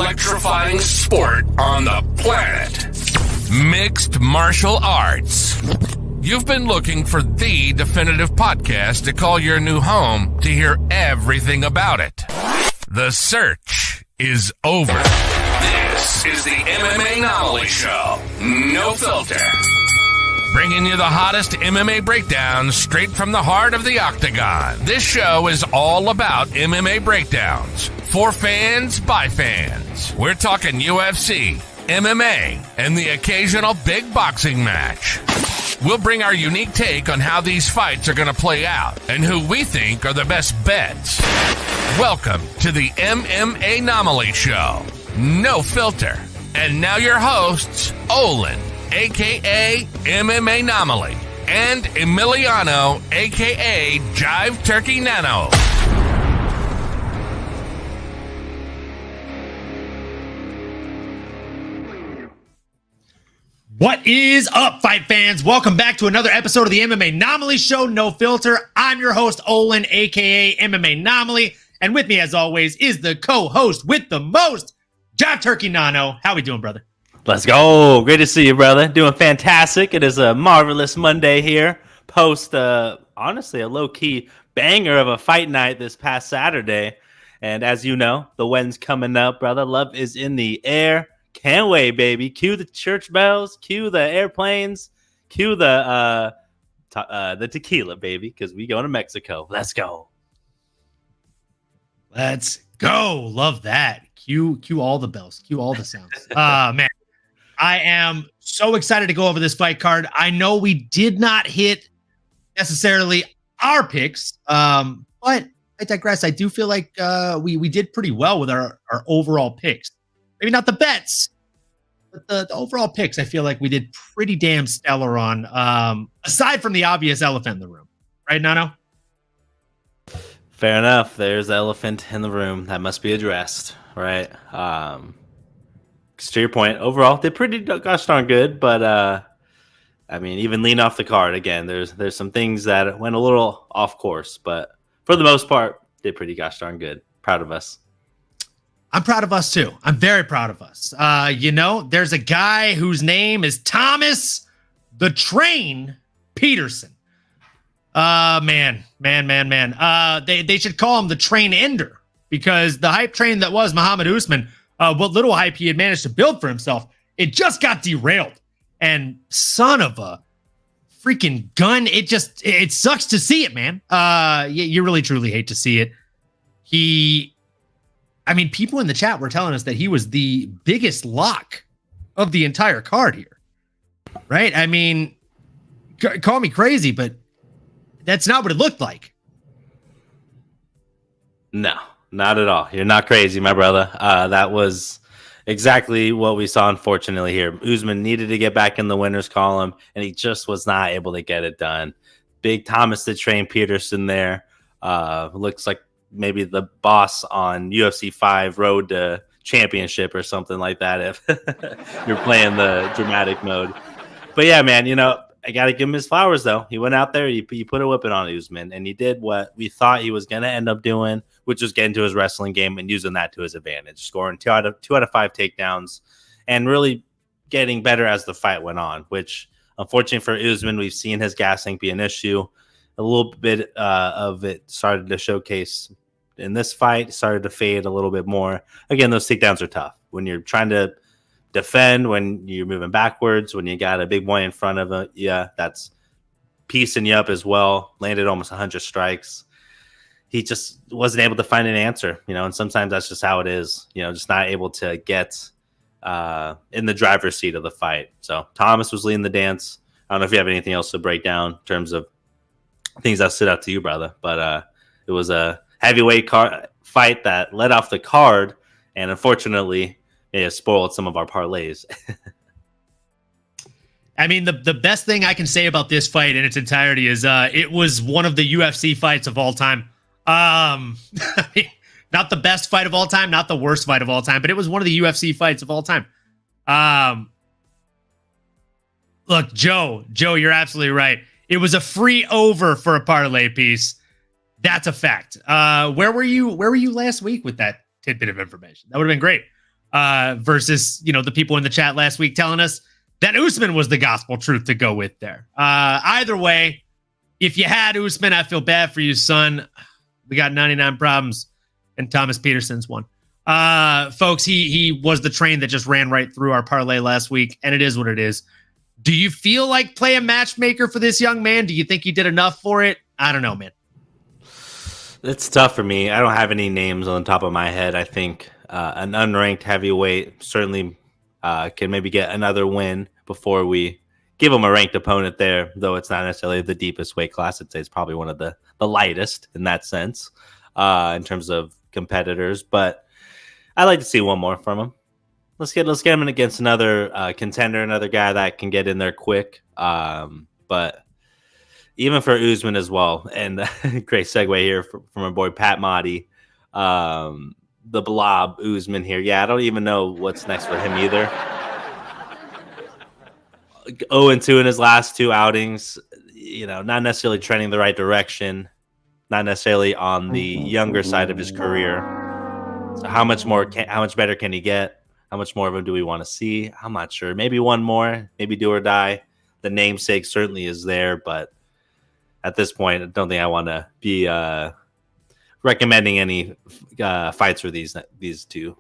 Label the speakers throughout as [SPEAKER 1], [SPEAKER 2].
[SPEAKER 1] electrifying sport on the planet. Mixed martial arts. You've been looking for the definitive podcast to call your new home to hear everything about it. The search is over. This is the MMAnomaly Show. No filter. Bringing you the hottest MMA breakdowns straight from the heart of the octagon. This show is all about MMA breakdowns. For fans, by fans. We're talking UFC, MMA, and the occasional big boxing match. We'll bring our unique take on how these fights are going to play out and who we think are the best bets. Welcome to the MMAnomaly Show. No filter. And now your hosts, Olin, a.k.a. MMAnomaly, and Emiliano, a.k.a. Jive Turkey Nano.
[SPEAKER 2] What is up, fight fans? Welcome back to another episode of the MMAnomaly Show, No Filter. I'm your host, Olin, a.k.a. MMAnomaly, and with me, as always, is the co-host with the most, Jive Turkey Nano. How we doing, brother?
[SPEAKER 3] Let's go. Great to see you, brother. Doing fantastic. It is a marvelous Monday here. Post, honestly, a low-key banger of a fight night this past Saturday. And as you know, the wind's coming up, brother. Love is in the air. Can't wait, baby. Cue the church bells. Cue the airplanes. Cue the tequila, baby, because we go to Mexico. Let's go.
[SPEAKER 2] Let's go. Love that. Cue all the bells. Cue all the sounds. Man. I am so excited to go over this fight card. I know we did not hit necessarily our picks, but I digress. I do feel like we did pretty well with our overall picks. Maybe not the bets, but the overall picks, I feel like we did pretty damn stellar on, aside from the obvious elephant in the room. Right, Nano?
[SPEAKER 3] Fair enough. There's the elephant in the room that must be addressed, right? To your point, overall, they're pretty gosh darn good, but I mean, even lean off the card again. There's some things that went a little off course, but for the most part, they're pretty gosh darn good. Proud of us.
[SPEAKER 2] I'm proud of us too. I'm very proud of us. There's a guy whose name is Thomas the Train Peterson. Man. They should call him the Train Ender because the hype train that was Muhammad Usman. What little hype he had managed to build for himself, it just got derailed. And son of a freaking gun, it sucks to see it, man. You really, truly hate to see it. People in the chat were telling us that he was the biggest lock of the entire card here, right? I mean, call me crazy, but that's not what it looked like.
[SPEAKER 3] No. Not at all. You're not crazy, my brother. That was exactly what we saw, unfortunately, here. Usman needed to get back in the winner's column, and he just was not able to get it done. Big Thomas the Train Peterson there. Looks like maybe the boss on UFC 5 Road to Championship or something like that if you're playing the dramatic mode. But yeah, man, I got to give him his flowers, though. He went out there, he put a whipping on Usman, and he did what we thought he was going to end up doing, which was getting to his wrestling game and using that to his advantage, scoring two out of 5 takedowns and really getting better as the fight went on, which, unfortunately for Usman, we've seen his gassing be an issue. A little bit of it started to showcase in this fight, started to fade a little bit more. Again, those takedowns are tough. When you're trying to defend, when you're moving backwards, when you got a big boy in front of you, that's piecing you up as well. Landed almost 100 strikes. He just wasn't able to find an answer, and sometimes that's just how it is, just not able to get in the driver's seat of the fight. So Thomas was leading the dance. I don't know if you have anything else to break down in terms of things that stood out to you, brother, but it was a heavyweight fight that led off the card, and unfortunately, it has spoiled some of our parlays.
[SPEAKER 2] I mean, the best thing I can say about this fight in its entirety is it was one of the UFC fights of all time. Not the best fight of all time, not the worst fight of all time, but it was one of the UFC fights of all time. Look, Joe, you're absolutely right. It was a free over for a parlay piece. That's a fact. Where were you last week with that tidbit of information? That would have been great. versus, the people in the chat last week telling us that Usman was the gospel truth to go with there. Either way, if you had Usman, I feel bad for you, son. We got 99 problems, and Thomas Peterson's one. Folks, he was the train that just ran right through our parlay last week, and it is what it is. Do you feel like play a matchmaker for this young man? Do you think he did enough for it? I don't know, man.
[SPEAKER 3] It's tough for me. I don't have any names on the top of my head. I think an unranked heavyweight certainly can maybe get another win before we give him a ranked opponent there, though it's not necessarily the deepest weight class. I'd say it's probably one of the lightest in that sense in terms of competitors. But I'd like to see one more from him. Let's get him in against another contender, another guy that can get in there quick. But even for Usman as well, and great segue here from our boy Pat Motti, the blob Usman here. Yeah, I don't even know what's next for him either. 0-2 in his last two outings, not necessarily trending the right direction, not necessarily on the younger side of his career. So how much better can he get? How much more of him do we want to see? I'm not sure. Maybe one more, maybe do or die. The namesake certainly is there, but at this point, I don't think I want to be recommending any fights for these two.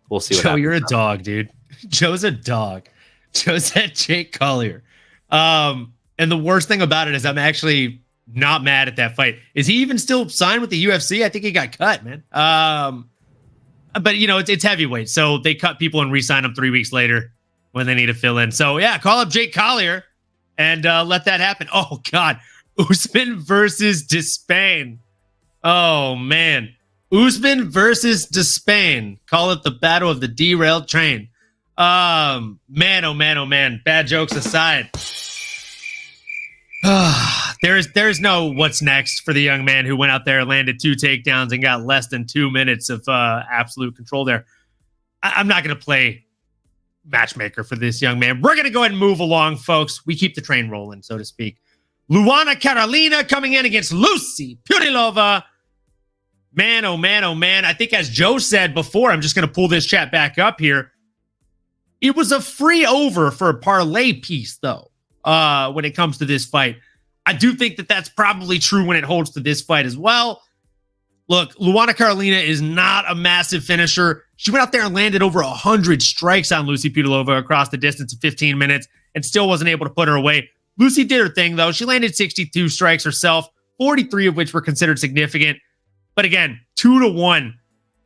[SPEAKER 3] We'll see what happens.
[SPEAKER 2] Joe, you're a dog, dude. Joe's a dog. Joe's at Jake Collier. And the worst thing about it is I'm actually not mad at that fight. Is he even still signed with the UFC? I think he got cut, man. But, it's heavyweight. So they cut people and re-sign them 3 weeks later when they need to fill in. So, yeah, call up Jake Collier and let that happen. Oh, God. Usman versus Despain. Oh, man. Usman versus Despain. Call it the battle of the derailed train. Man, oh, man, oh, man. Bad jokes aside. There's no what's next for the young man who went out there, landed 2 takedowns, and got less than 2 minutes of absolute control there. I'm not going to play matchmaker for this young man. We're going to go ahead and move along, folks. We keep the train rolling, so to speak. Luana Carolina coming in against Lucy Putilova. Man, oh, man, oh, man. I think as Joe said before, I'm just going to pull this chat back up here. It was a free over for a parlay piece, though, when it comes to this fight. I do think that that's probably true when it holds to this fight as well. Look, Luana Carolina is not a massive finisher. She went out there and landed over 100 strikes on Lucy Putilova across the distance of 15 minutes and still wasn't able to put her away. Lucy did her thing, though. She landed 62 strikes herself, 43 of which were considered significant. But again, 2-1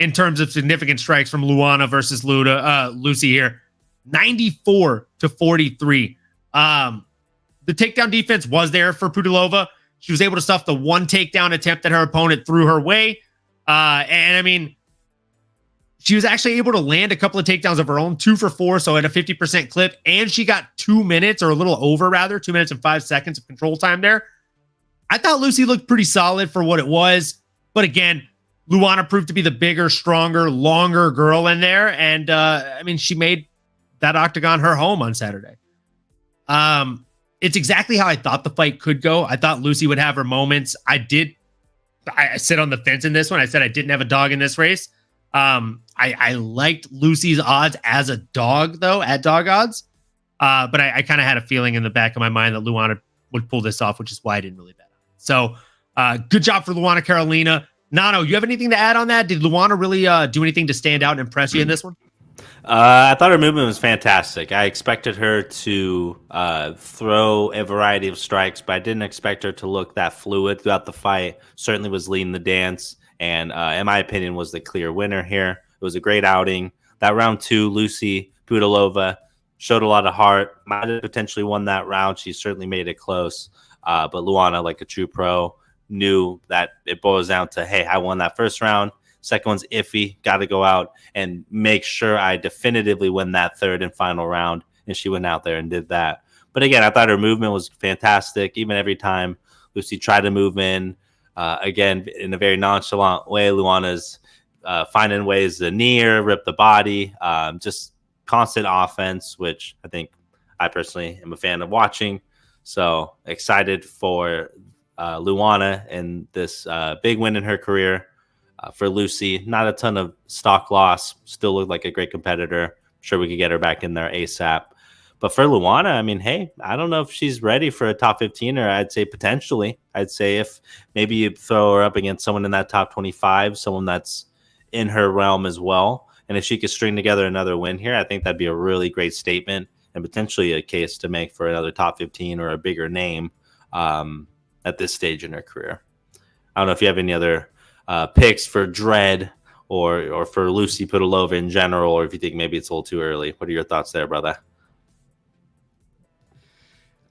[SPEAKER 2] in terms of significant strikes from Luana versus Lucy here. 94-43. The takedown defense was there for Putilova. She was able to stuff the one takedown attempt that her opponent threw her way. And I mean, she was actually able to land a couple of takedowns of her own, 2 for 4, so at a 50% clip. And she got 2 minutes, or a little over rather, 2 minutes and 5 seconds of control time there. I thought Lucy looked pretty solid for what it was. But again, Luana proved to be the bigger, stronger, longer girl in there. And I mean, she made that octagon her home on Saturday. It's exactly how I thought the fight could go. I thought Lucy would have her moments. I sit on the fence in this one. I said I didn't have a dog in this race. I liked Lucy's odds as a dog, though, at dog odds. But I kind of had a feeling in the back of my mind that Luana would pull this off, which is why I didn't really bet on it. So good job for Luana Carolina. Nano, you have anything to add on that? Did Luana really do anything to stand out and impress you in this one?
[SPEAKER 3] I thought her movement was fantastic. I expected her to throw a variety of strikes, but I didn't expect her to look that fluid throughout the fight. Certainly was leading the dance, and in my opinion, was the clear winner here. It was a great outing. That round 2, Lucy Putilova showed a lot of heart. Might have potentially won that round. She certainly made it close. But Luana, like a true pro, knew that it boils down to, hey, I won that first round. Second one's iffy. Got to go out and make sure I definitively win that third and final round. And she went out there and did that. But again, I thought her movement was fantastic. Even every time Lucy tried to move in, again, in a very nonchalant way, Luana's finding ways to knee her, rip the body, just constant offense, which I think I personally am a fan of watching. So excited for Luana and this big win in her career. For Lucy, not a ton of stock loss. Still looked like a great competitor. Sure, we could get her back in there ASAP. But for Luana, I mean, hey, I don't know if she's ready for a top 15, or I'd say potentially. I'd say if maybe you throw her up against someone in that top 25, someone that's in her realm as well. And if she could string together another win here, I think that'd be a really great statement and potentially a case to make for another top 15 or a bigger name at this stage in her career. I don't know if you have any other picks for Dread or for Lucy Pudilova in general, or if you think maybe it's a little too early. What are your thoughts there, brother?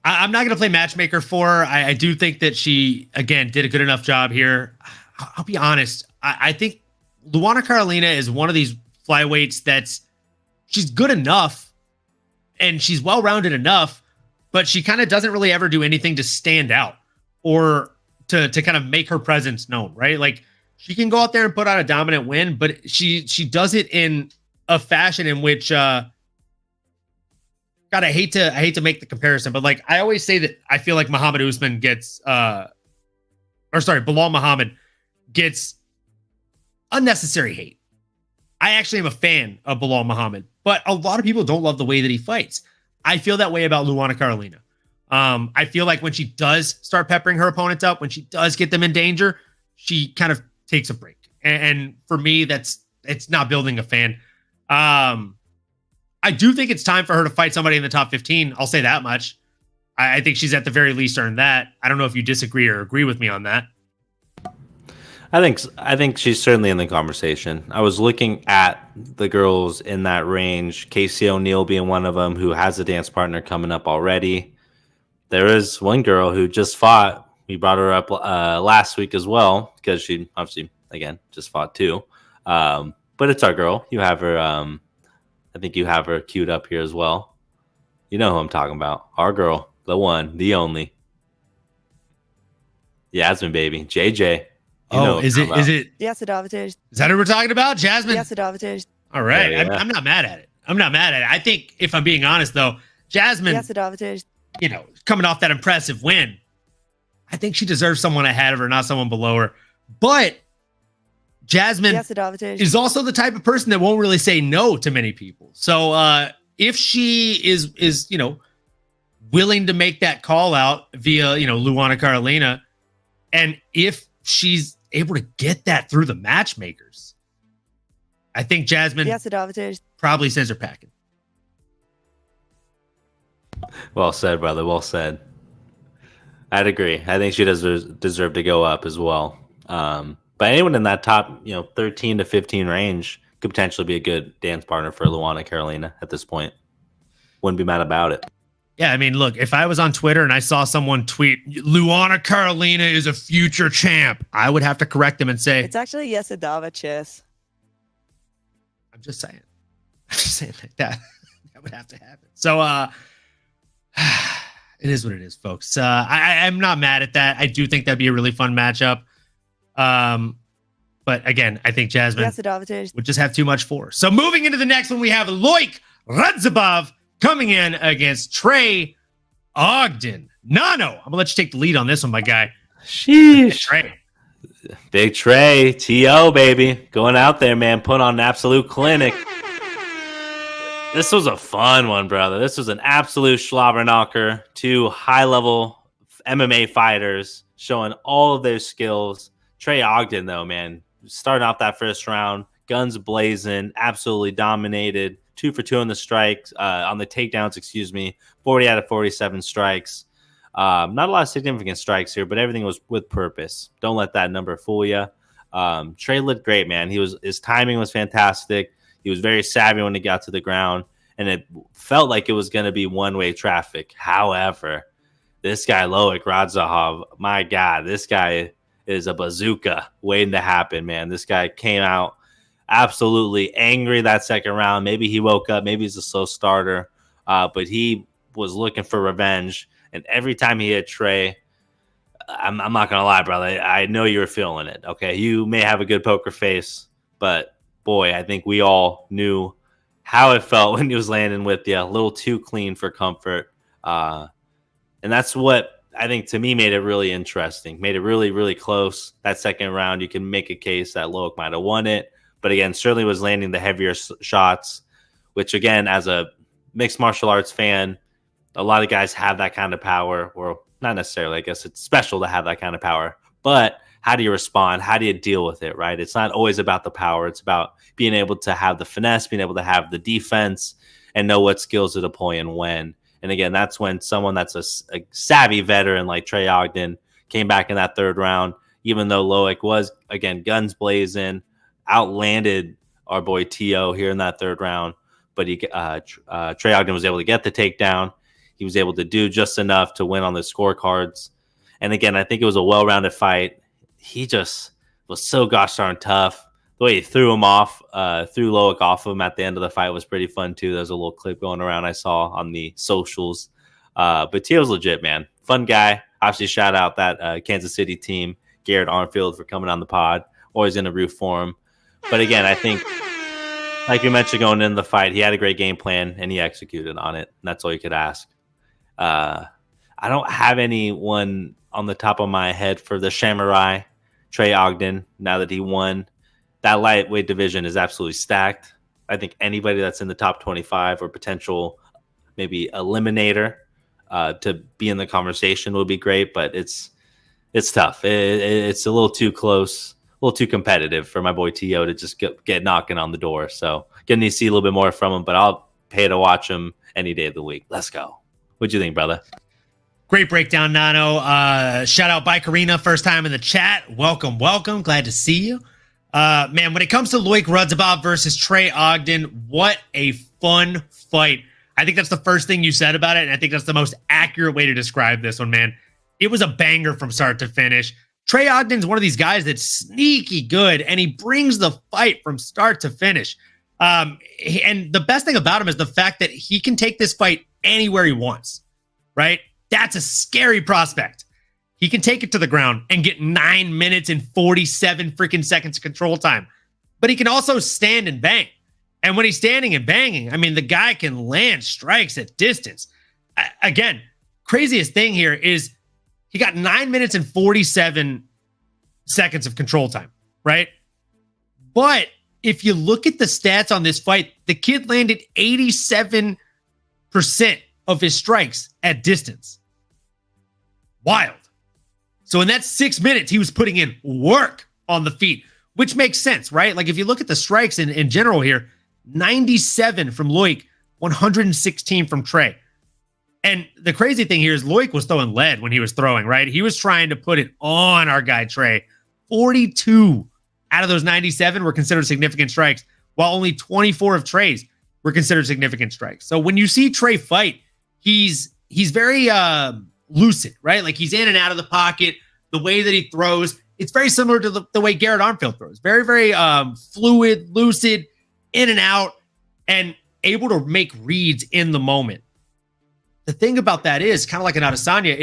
[SPEAKER 2] I'm not going to play matchmaker for her. I do think that she, again, did a good enough job here. I'll be honest. I think Luana Carolina is one of these flyweights she's good enough and she's well-rounded enough, but she kind of doesn't really ever do anything to stand out or to kind of make her presence known, right? Like, she can go out there and put out a dominant win, but she does it in a fashion in which, God, I hate to make the comparison, but like I always say that I feel like Muhammad Usman Bilal Muhammad gets unnecessary hate. I actually am a fan of Bilal Muhammad, but a lot of people don't love the way that he fights. I feel that way about Luana Carolina. I feel like when she does start peppering her opponents up, when she does get them in danger, she kind of takes a break. And for me, it's not building a fan. I do think it's time for her to fight somebody in the top 15. I'll say that much. I think she's at the very least earned that. I don't know if you disagree or agree with me on that.
[SPEAKER 3] I think she's certainly in the conversation. I was looking at the girls in that range, Casey O'Neill being one of them, who has a dance partner coming up already. There is one girl who just fought. We brought her up last week as well because she obviously, again, just fought too. But it's our girl. You have her. I think you have her queued up here as well. You know who I'm talking about. Our girl, the one, the only. Jasmine, baby. JJ.
[SPEAKER 2] Is it?
[SPEAKER 4] Yes, Is
[SPEAKER 2] that who we're talking about? Jasmine?
[SPEAKER 4] Yes,
[SPEAKER 2] All right.
[SPEAKER 3] Yeah.
[SPEAKER 2] I'm not mad at it. I think, if I'm being honest, though, Jasmine,
[SPEAKER 4] Yes,
[SPEAKER 2] coming off that impressive win, I think she deserves someone ahead of her, not someone below her. But Jasmine is also the type of person that won't really say no to many people. So if she is willing to make that call out via Luana Carolina, and if she's able to get that through the matchmakers, I think Jasmine probably sends her packing.
[SPEAKER 3] Well said, brother. Well said. I'd agree. I think she does deserve to go up as well. But anyone in that top, 13 to 15 range could potentially be a good dance partner for Luana Carolina at this point. Wouldn't be mad about it.
[SPEAKER 2] Yeah, I mean, look, if I was on Twitter and I saw someone tweet, Luana Carolina is a future champ, I would have to correct them and say,
[SPEAKER 4] it's actually Yesidava.
[SPEAKER 2] I'm just saying like that. That would have to happen. So it is what it is, folks. I'm not mad at that. I do think that'd be a really fun matchup. But again, I think Jasmine would just have too much for her. So moving into the next one, we have Loik Radzhabov coming in against Trey Ogden. Nano, I'm gonna let you take the lead on this one, my guy.
[SPEAKER 3] Sheesh.
[SPEAKER 2] Trey.
[SPEAKER 3] Big Trey, T.O., baby. Going out there, man. Put on an absolute clinic. This was a fun one, brother. This was an absolute slobber knocker. Two high-level MMA fighters showing all of their skills. Trey Ogden, though, man, starting off that first round, guns blazing, absolutely dominated. 2 for 2 on the strikes, on the takedowns, 40 out of 47 strikes. Not a lot of significant strikes here, but everything was with purpose. Don't let that number fool you. Trey looked great, man. His timing was fantastic. He was very savvy when he got to the ground, and it felt like it was going to be one-way traffic. However, this guy, Loik Radzhabov, my God, this guy is a bazooka waiting to happen, man. This guy came out absolutely angry that second round. Maybe he woke up. Maybe he's a slow starter, but he was looking for revenge. And every time he hit Trey, I'm not going to lie, brother. I know you were feeling it, okay? You may have a good poker face, but, boy, I think we all knew how it felt when he was landing with you. A little too clean for comfort. And that's what I think to me made it really interesting, made it really, really close. That second round, you can make a case that Loic might have won it. But again, certainly was landing the heavier shots, which again, as a mixed martial arts fan, a lot of guys have that kind of power, or not necessarily. I guess it's special to have that kind of power. But how do you respond? How do you deal with it, right? It's not always about the power. It's about being able to have the finesse, being able to have the defense, and know what skills to deploy and when. And again, that's when someone that's a savvy veteran like Trey Ogden came back in that third round, even though Loic was, again, guns blazing, outlanded our boy T.O. here in that third round. But Trey Ogden was able to get the takedown. He was able to do just enough to win on the scorecards. And again, I think it was a well-rounded fight. He just was so gosh darn tough. The way he threw him off, threw Loic off of him at the end of the fight was pretty fun too. There's a little clip going around I saw on the socials. But Tio's legit, man. Fun guy. Obviously, shout out that Kansas City team, Garrett Armfield, for coming on the pod. Always in a root for him. But again, I think, like you mentioned going into the fight, he had a great game plan and he executed on it. And that's all you could ask. I don't have anyone on the top of my head for the Samurai, Trey Ogden, now that he won. That lightweight division is absolutely stacked. I think anybody that's in the top 25 or potential maybe eliminator to be in the conversation would be great, but it's tough. It's a little too close, a little too competitive for my boy T.O. to just get knocking on the door. So getting to see a little bit more from him, but I'll pay to watch him any day of the week. Let's go. What'd you think, brother?
[SPEAKER 2] Great breakdown, Nano. Shout out Bike Arena, first time in the chat. Welcome. Glad to see you. Man, when it comes to Loic Rudzhabov versus Trey Ogden, what a fun fight. I think that's the first thing you said about it, and I think that's the most accurate way to describe this one, man. It was a banger from start to finish. Trey Ogden's one of these guys that's sneaky good, and he brings the fight from start to finish. And the best thing about him is the fact that he can take this fight anywhere he wants, right? That's a scary prospect. He can take it to the ground and get 9 minutes and 47 freaking seconds of control time. But he can also stand and bang. And when he's standing and banging, I mean, the guy can land strikes at distance. Again, craziest thing here is he got 9 minutes and 47 seconds of control time, right? But if you look at the stats on this fight, the kid landed 87% of his strikes at distance. Wild. So in that 6 minutes, he was putting in work on the feet, which makes sense, right? Like if you look at the strikes in general here, 97 from Loic, 116 from Trey. And the crazy thing here is Loic was throwing lead when he was throwing, right? He was trying to put it on our guy Trey. 42 out of those 97 were considered significant strikes, while only 24 of Trey's were considered significant strikes. So when you see Trey fight, he's very lucid, right? Like he's in and out of the pocket. The way that he throws, it's very similar to the way Garrett Armfield throws. Very, very fluid, lucid, in and out, and able to make reads in the moment. The thing about that is, kind of like an Adesanya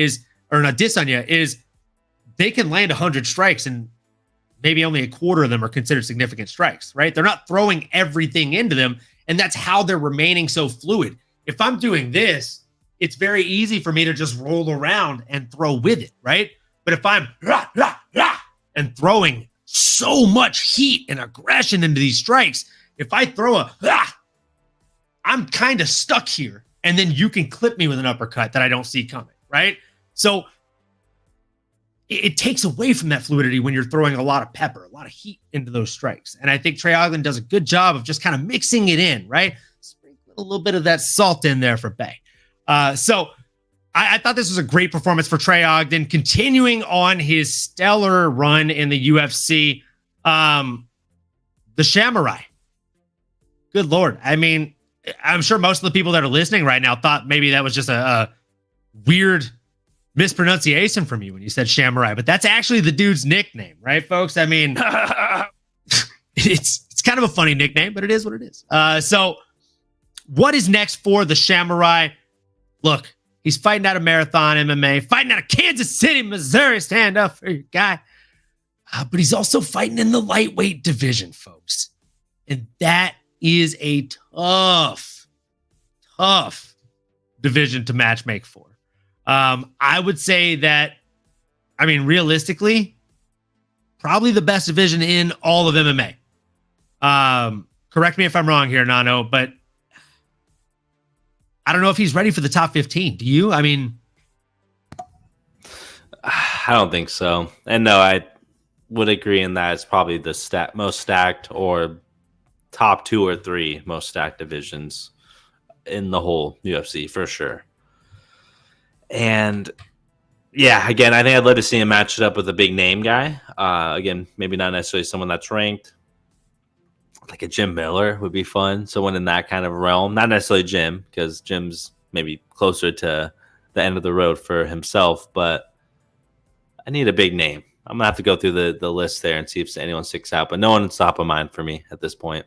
[SPEAKER 2] is they can land 100 strikes and maybe only a quarter of them are considered significant strikes, right? They're not throwing everything into them, and that's how they're remaining so fluid. If I'm doing this, it's very easy for me to just roll around and throw with it, right? But if I'm and throwing so much heat and aggression into these strikes, if I throw I'm kind of stuck here, and then you can clip me with an uppercut that I don't see coming, right? So it takes away from that fluidity when you're throwing a lot of pepper, a lot of heat into those strikes. And I think Trey Ogden does a good job of just kind of mixing it in, right? Sprinkle a little bit of that salt in there for Bay. So I thought this was a great performance for Trey Ogden, continuing on his stellar run in the UFC. The Samurai. Good Lord. I mean, I'm sure most of the people that are listening right now thought maybe that was just a weird mispronunciation from you when you said Samurai, but that's actually the dude's nickname, right, folks? I mean, it's kind of a funny nickname, but it is what it is. So what is next for the Samurai? Look, he's fighting out of Marathon MMA, fighting out of Kansas City, Missouri. Stand up for your guy. But he's also fighting in the lightweight division, folks. And that is a tough division to matchmake for. I would say that, I mean, realistically, probably the best division in all of MMA. Correct me if I'm wrong here, Nano, but I don't know if he's ready for the top 15. Do you? I mean,
[SPEAKER 3] I don't think so. And no, I would agree in that it's probably the most stacked or top 2 or 3 most stacked divisions in the whole UFC for sure. And yeah, again, I think I'd love to see him match it up with a big name guy. Again, maybe not necessarily someone that's ranked. Like a Jim Miller would be fun. Someone in that kind of realm. Not necessarily Jim, because Jim's maybe closer to the end of the road for himself, but I need a big name. I'm going to have to go through the list there and see if anyone sticks out, but no one's top of mind for me at this point.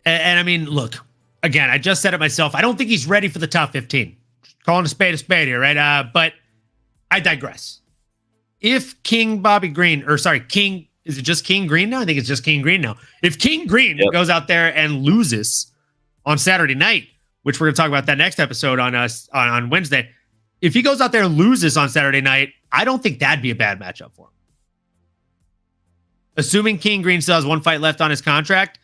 [SPEAKER 2] And I mean, look, again, I just said it myself. I don't think he's ready for the top 15. Calling a spade here, right? But I digress. If King, is it just King Green now? I think it's just King Green now. If King Green goes out there and loses on Saturday night, which we're going to talk about that next episode on Wednesday. If he goes out there and loses on Saturday night, I don't think that'd be a bad matchup for him. Assuming King Green still has one fight left on his contract,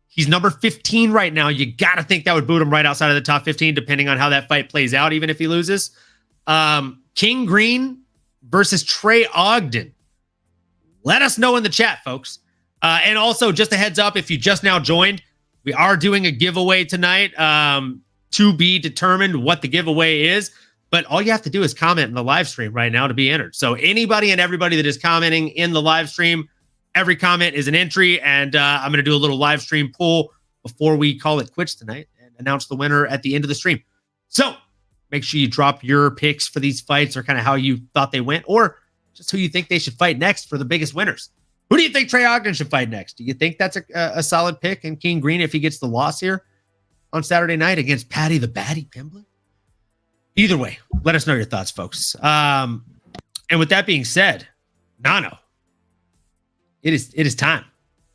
[SPEAKER 2] he's number 15 right now. You got to think that would boot him right outside of the top 15, depending on how that fight plays out, even if he loses. King Green versus Trey Ogden. Let us know in the chat, folks. And also, just a heads up, if you just now joined, we are doing a giveaway tonight to be determined what the giveaway is. But all you have to do is comment in the live stream right now to be entered. So anybody and everybody that is commenting in the live stream, every comment is an entry. And I'm going to do a little live stream poll before we call it quits tonight and announce the winner at the end of the stream. So make sure you drop your picks for these fights or kind of how you thought they went, or just who you think they should fight next for the biggest winners. Who do you think Trey Ogden should fight next? Do you think that's a solid pick? And King Green, if he gets the loss here on Saturday night against Patty the Batty Pimblett? Either way, let us know your thoughts, folks. And with that being said, Nano, it is time.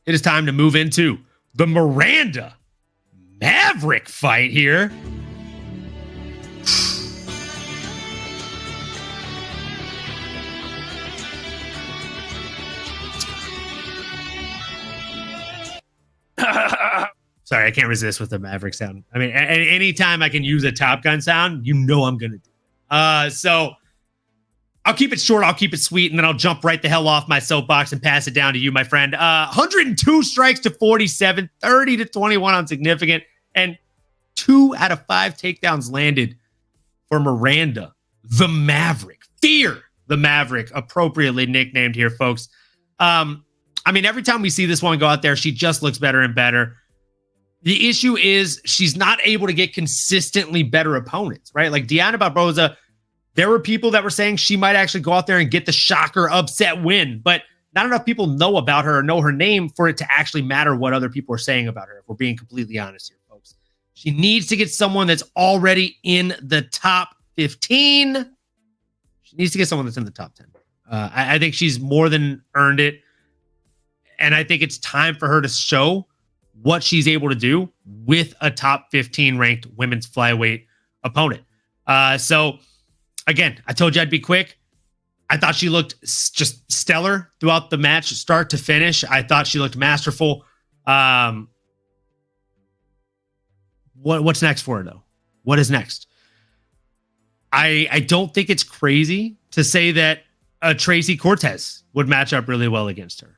[SPEAKER 2] It is time to move into the Miranda Maverick fight here. Sorry, I can't resist with the Maverick sound. I mean, anytime I can use a Top Gun sound, you know I'm going to do it. So I'll keep it short. I'll keep it sweet, and then I'll jump right the hell off my soapbox and pass it down to you, my friend. 102 strikes to 47, 30 to 21 on significant, and 2 out of 5 takedowns landed for Miranda, the Maverick. Fear the Maverick, appropriately nicknamed here, folks. I mean, every time we see this one go out there, she just looks better and better. The issue is she's not able to get consistently better opponents, right? Like Deanna Barboza, there were people that were saying she might actually go out there and get the shocker upset win, but not enough people know about her or know her name for it to actually matter what other people are saying about her, if we're being completely honest here, folks. She needs to get someone that's already in the top 15. She needs to get someone that's in the top 10. I think she's more than earned it. And I think it's time for her to show what she's able to do with a top 15 ranked women's flyweight opponent. So again, I told you I'd be quick. I thought she looked just stellar throughout the match, start to finish. I thought she looked masterful. What's next for her though? What is next? I don't think it's crazy to say that Tracy Cortez would match up really well against her.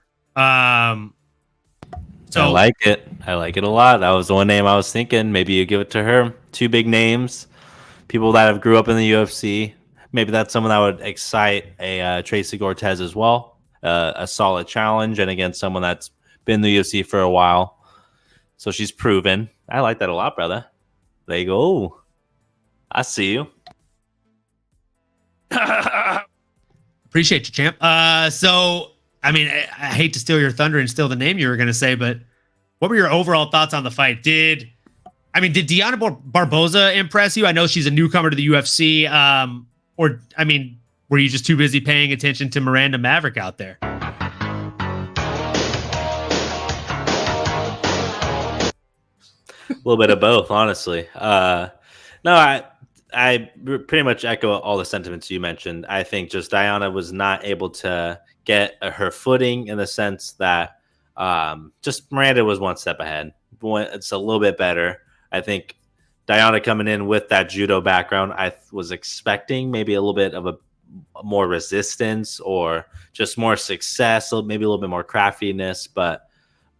[SPEAKER 2] So
[SPEAKER 3] I like it. I like it a lot. That was the one name I was thinking. Maybe you give it to her. 2 big names, people that have grew up in the UFC. Maybe that's someone that would excite a Tracy Cortez as well. A solid challenge, and again, someone that's been in the UFC for a while. So she's proven. I like that a lot, brother. There you go. I see you.
[SPEAKER 2] Appreciate you, champ. So, I mean, I hate to steal your thunder and steal the name you were going to say, but what were your overall thoughts on the fight? Did Deanna Barboza impress you? I know she's a newcomer to the UFC. Or, I mean, were you just too busy paying attention to Miranda Maverick out there?
[SPEAKER 3] A little bit of both, honestly. No, I pretty much echo all the sentiments you mentioned. I think just Diana was not able to get her footing in the sense that just Miranda was one step ahead. It's a little bit better. I think Diana coming in with that judo background, I was expecting maybe a little bit of a more resistance or just more success, maybe a little bit more craftiness, but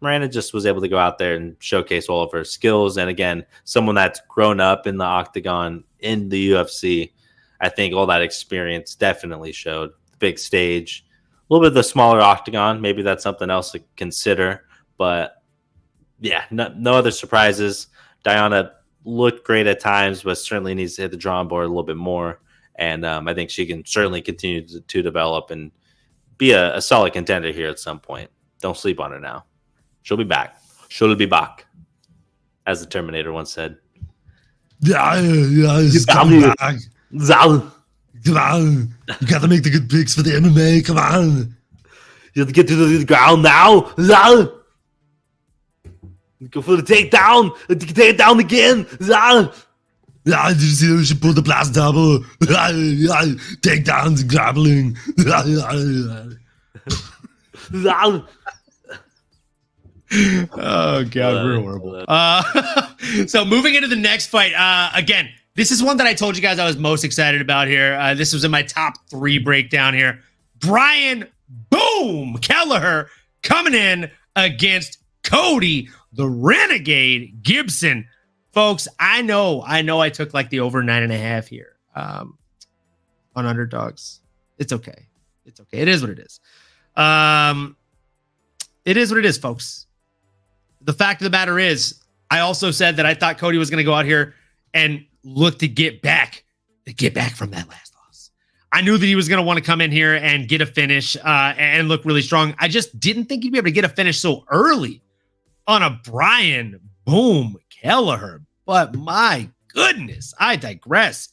[SPEAKER 3] Miranda just was able to go out there and showcase all of her skills. And again, someone that's grown up in the octagon in the UFC, I think all that experience definitely showed. The big stage, a little bit of the smaller octagon, maybe that's something else to consider. But yeah, no other surprises. Diana looked great at times, but certainly needs to hit the drawing board a little bit more. And I think she can certainly continue to develop and be a solid contender here at some point. Don't sleep on her now. She'll be back. She'll be back, as the Terminator once said.
[SPEAKER 5] Yeah, he's coming back. Come on. You got to make the good picks for the MMA. Come on. You have to get to the ground now. Go for the takedown. Take it down again. Yeah, did you see how she pulled the blast double? Takedowns and grappling.
[SPEAKER 2] Oh God, we're horrible. So moving into the next fight, again, this is one that I told you guys I was most excited about here. This was in my top 3 breakdown here. Brian Boom Kelleher coming in against Cody the Renegade Gibson. Folks, I know I took like the over 9.5 here on underdogs. It's okay. It is what it is. It is what it is, folks. The fact of the matter is, I also said that I thought Cody was going to go out here and look to get back from that last loss. I knew that he was going to want to come in here and get a finish and look really strong. I just didn't think he'd be able to get a finish so early on a Brian Boom Kelleher. But my goodness, I digress.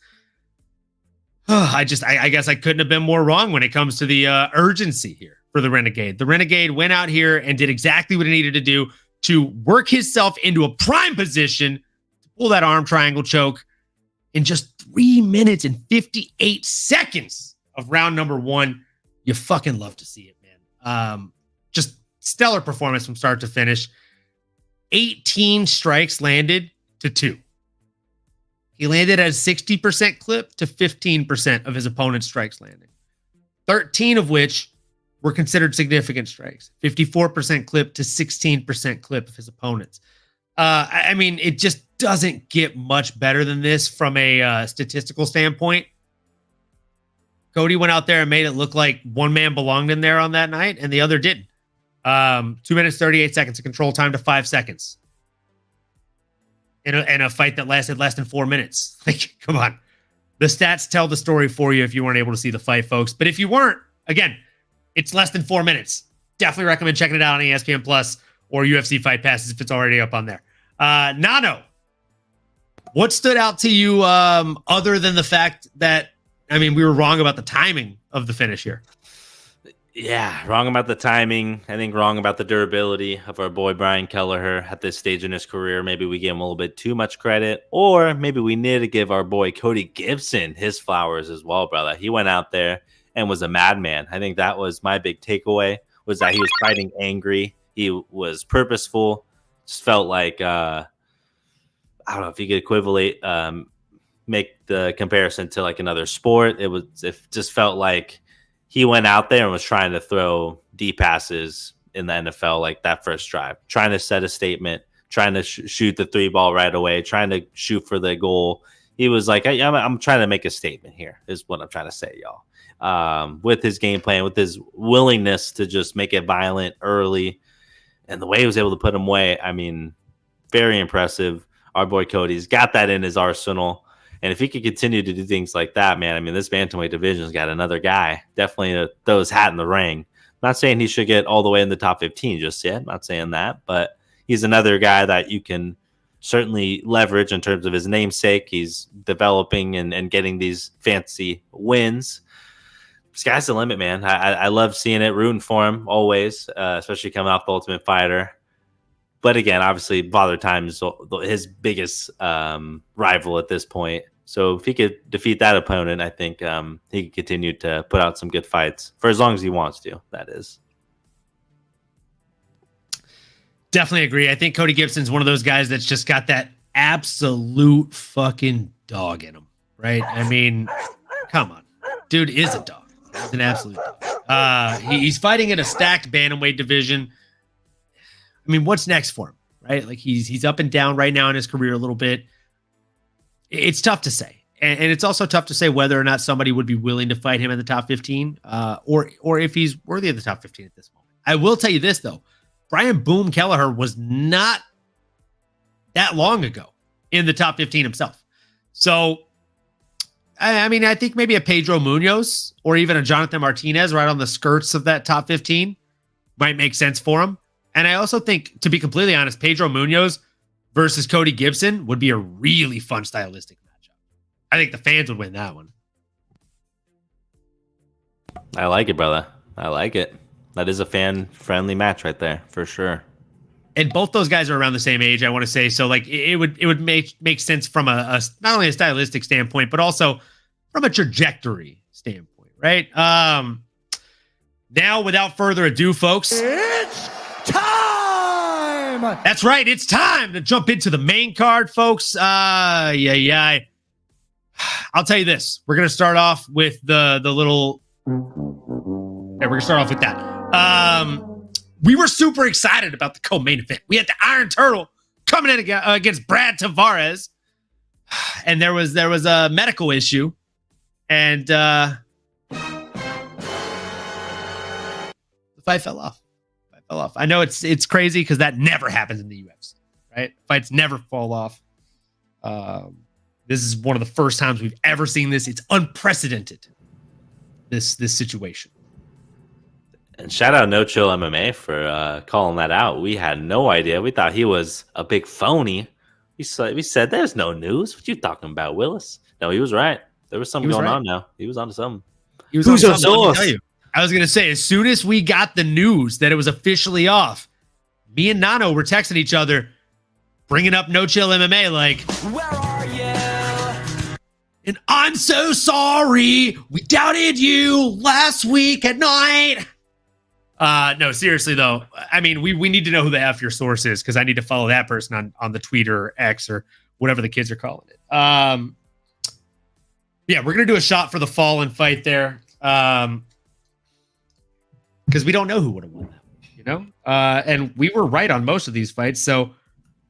[SPEAKER 2] I guess I couldn't have been more wrong when it comes to the urgency here for the Renegade. The Renegade went out here and did exactly what he needed to do to work himself into a prime position to pull that arm triangle choke in just 3 minutes and 58 seconds of round number 1. You fucking love to see it, man. Just stellar performance from start to finish. 18 strikes landed to 2. He landed at a 60% clip to 15% of his opponent's strikes landing. 13 of which were considered significant strikes. 54% clip to 16% clip of his opponents. I mean, it just doesn't get much better than this from a statistical standpoint. Cody went out there and made it look like one man belonged in there on that night and the other didn't. 2 minutes, 38 seconds of control time to 5 seconds. In a fight that lasted less than 4 minutes. Like, come on. The stats tell the story for you if you weren't able to see the fight, folks. But if you weren't, again, it's less than 4 minutes. Definitely recommend checking it out on ESPN Plus or UFC Fight Passes if it's already up on there. Nano, what stood out to you other than the fact that, I mean, we were wrong about the timing of the finish here?
[SPEAKER 3] Yeah, wrong about the timing. I think wrong about the durability of our boy Brian Kelleher at this stage in his career. Maybe we give him a little bit too much credit, or maybe we need to give our boy Cody Gibson his flowers as well, brother. He went out there and was a madman. I think that was my big takeaway, was that he was fighting angry. He was purposeful. Just felt like, I don't know if you could equivalent, make the comparison to like another sport. It just felt like he went out there and was trying to throw deep passes in the NFL, like that first drive, trying to set a statement, trying to shoot the 3 ball right away, trying to shoot for the goal. He was like, I'm trying to make a statement here, is what I'm trying to say, y'all. With his game plan, with his willingness to just make it violent early, and the way he was able to put him away, I mean, very impressive. Our boy Cody's got that in his arsenal. And if he could continue to do things like that, man, I mean, this bantamweight division's got another guy. Definitely throw his hat in the ring. Not saying he should get all the way in the top 15 just yet. Not saying that. But he's another guy that you can certainly leverage in terms of his namesake. He's developing and getting these fancy wins. Sky's the limit, man. I love seeing it, rooting for him always, especially coming off the Ultimate Fighter. But again, obviously, Father Time is his biggest rival at this point. So if he could defeat that opponent, I think he could continue to put out some good fights for as long as he wants to, that is.
[SPEAKER 2] Definitely agree. I think Cody Gibson's one of those guys that's just got that absolute fucking dog in him, right? I mean, come on. Dude is a dog. He's an absolute dog. He's fighting in a stacked bantamweight division. I mean, what's next for him, right? Like he's up and down right now in his career a little bit. It's tough to say. And it's also tough to say whether or not somebody would be willing to fight him in the top 15 or if he's worthy of the top 15 at this moment. I will tell you this, though. Brian Boom Kelleher was not that long ago in the top 15 himself. So, I mean, I think maybe a Pedro Munoz or even a Jonathan Martinez right on the skirts of that top 15 might make sense for him. And I also think, to be completely honest, Pedro Munoz versus Cody Gibson would be a really fun stylistic matchup. I think the fans would win that one.
[SPEAKER 3] I like it, brother. I like it. That is a fan-friendly match right there, for sure.
[SPEAKER 2] And both those guys are around the same age, I want to say. So, like, it would make sense from a not only a stylistic standpoint, but also from a trajectory standpoint, right? Now, without further ado, folks,
[SPEAKER 6] It's time!
[SPEAKER 2] That's right. It's time to jump into the main card, folks. I'll tell you this. We're going to start off with the little... Yeah, we're going to start off with that. We were super excited about the co-main event. We had the Iron Turtle coming in against Brad Tavares. And there was a medical issue. And the fight fell off. I know it's crazy because that never happens in the UFC, right? Fights never fall off. This is one of the first times we've ever seen this. It's unprecedented, this situation.
[SPEAKER 3] And shout out No Chill MMA for calling that out. We had no idea. We thought he was a big phony. We said there's no news. What you talking about, Willis? No, he was right. There was something going on now. He was onto something.
[SPEAKER 2] Who's your source? I was going to say, as soon as we got the news that it was officially off, me and Nano were texting each other, bringing up No Chill MMA like, where are you? And I'm so sorry. We doubted you last week at night. No, seriously, though. I mean, we need to know who the F your source is because I need to follow that person on the tweet or X or whatever the kids are calling it. Yeah, we're going to do a shot for the Fallen fight there. Because we don't know who would have won that, you know? And we were right on most of these fights, so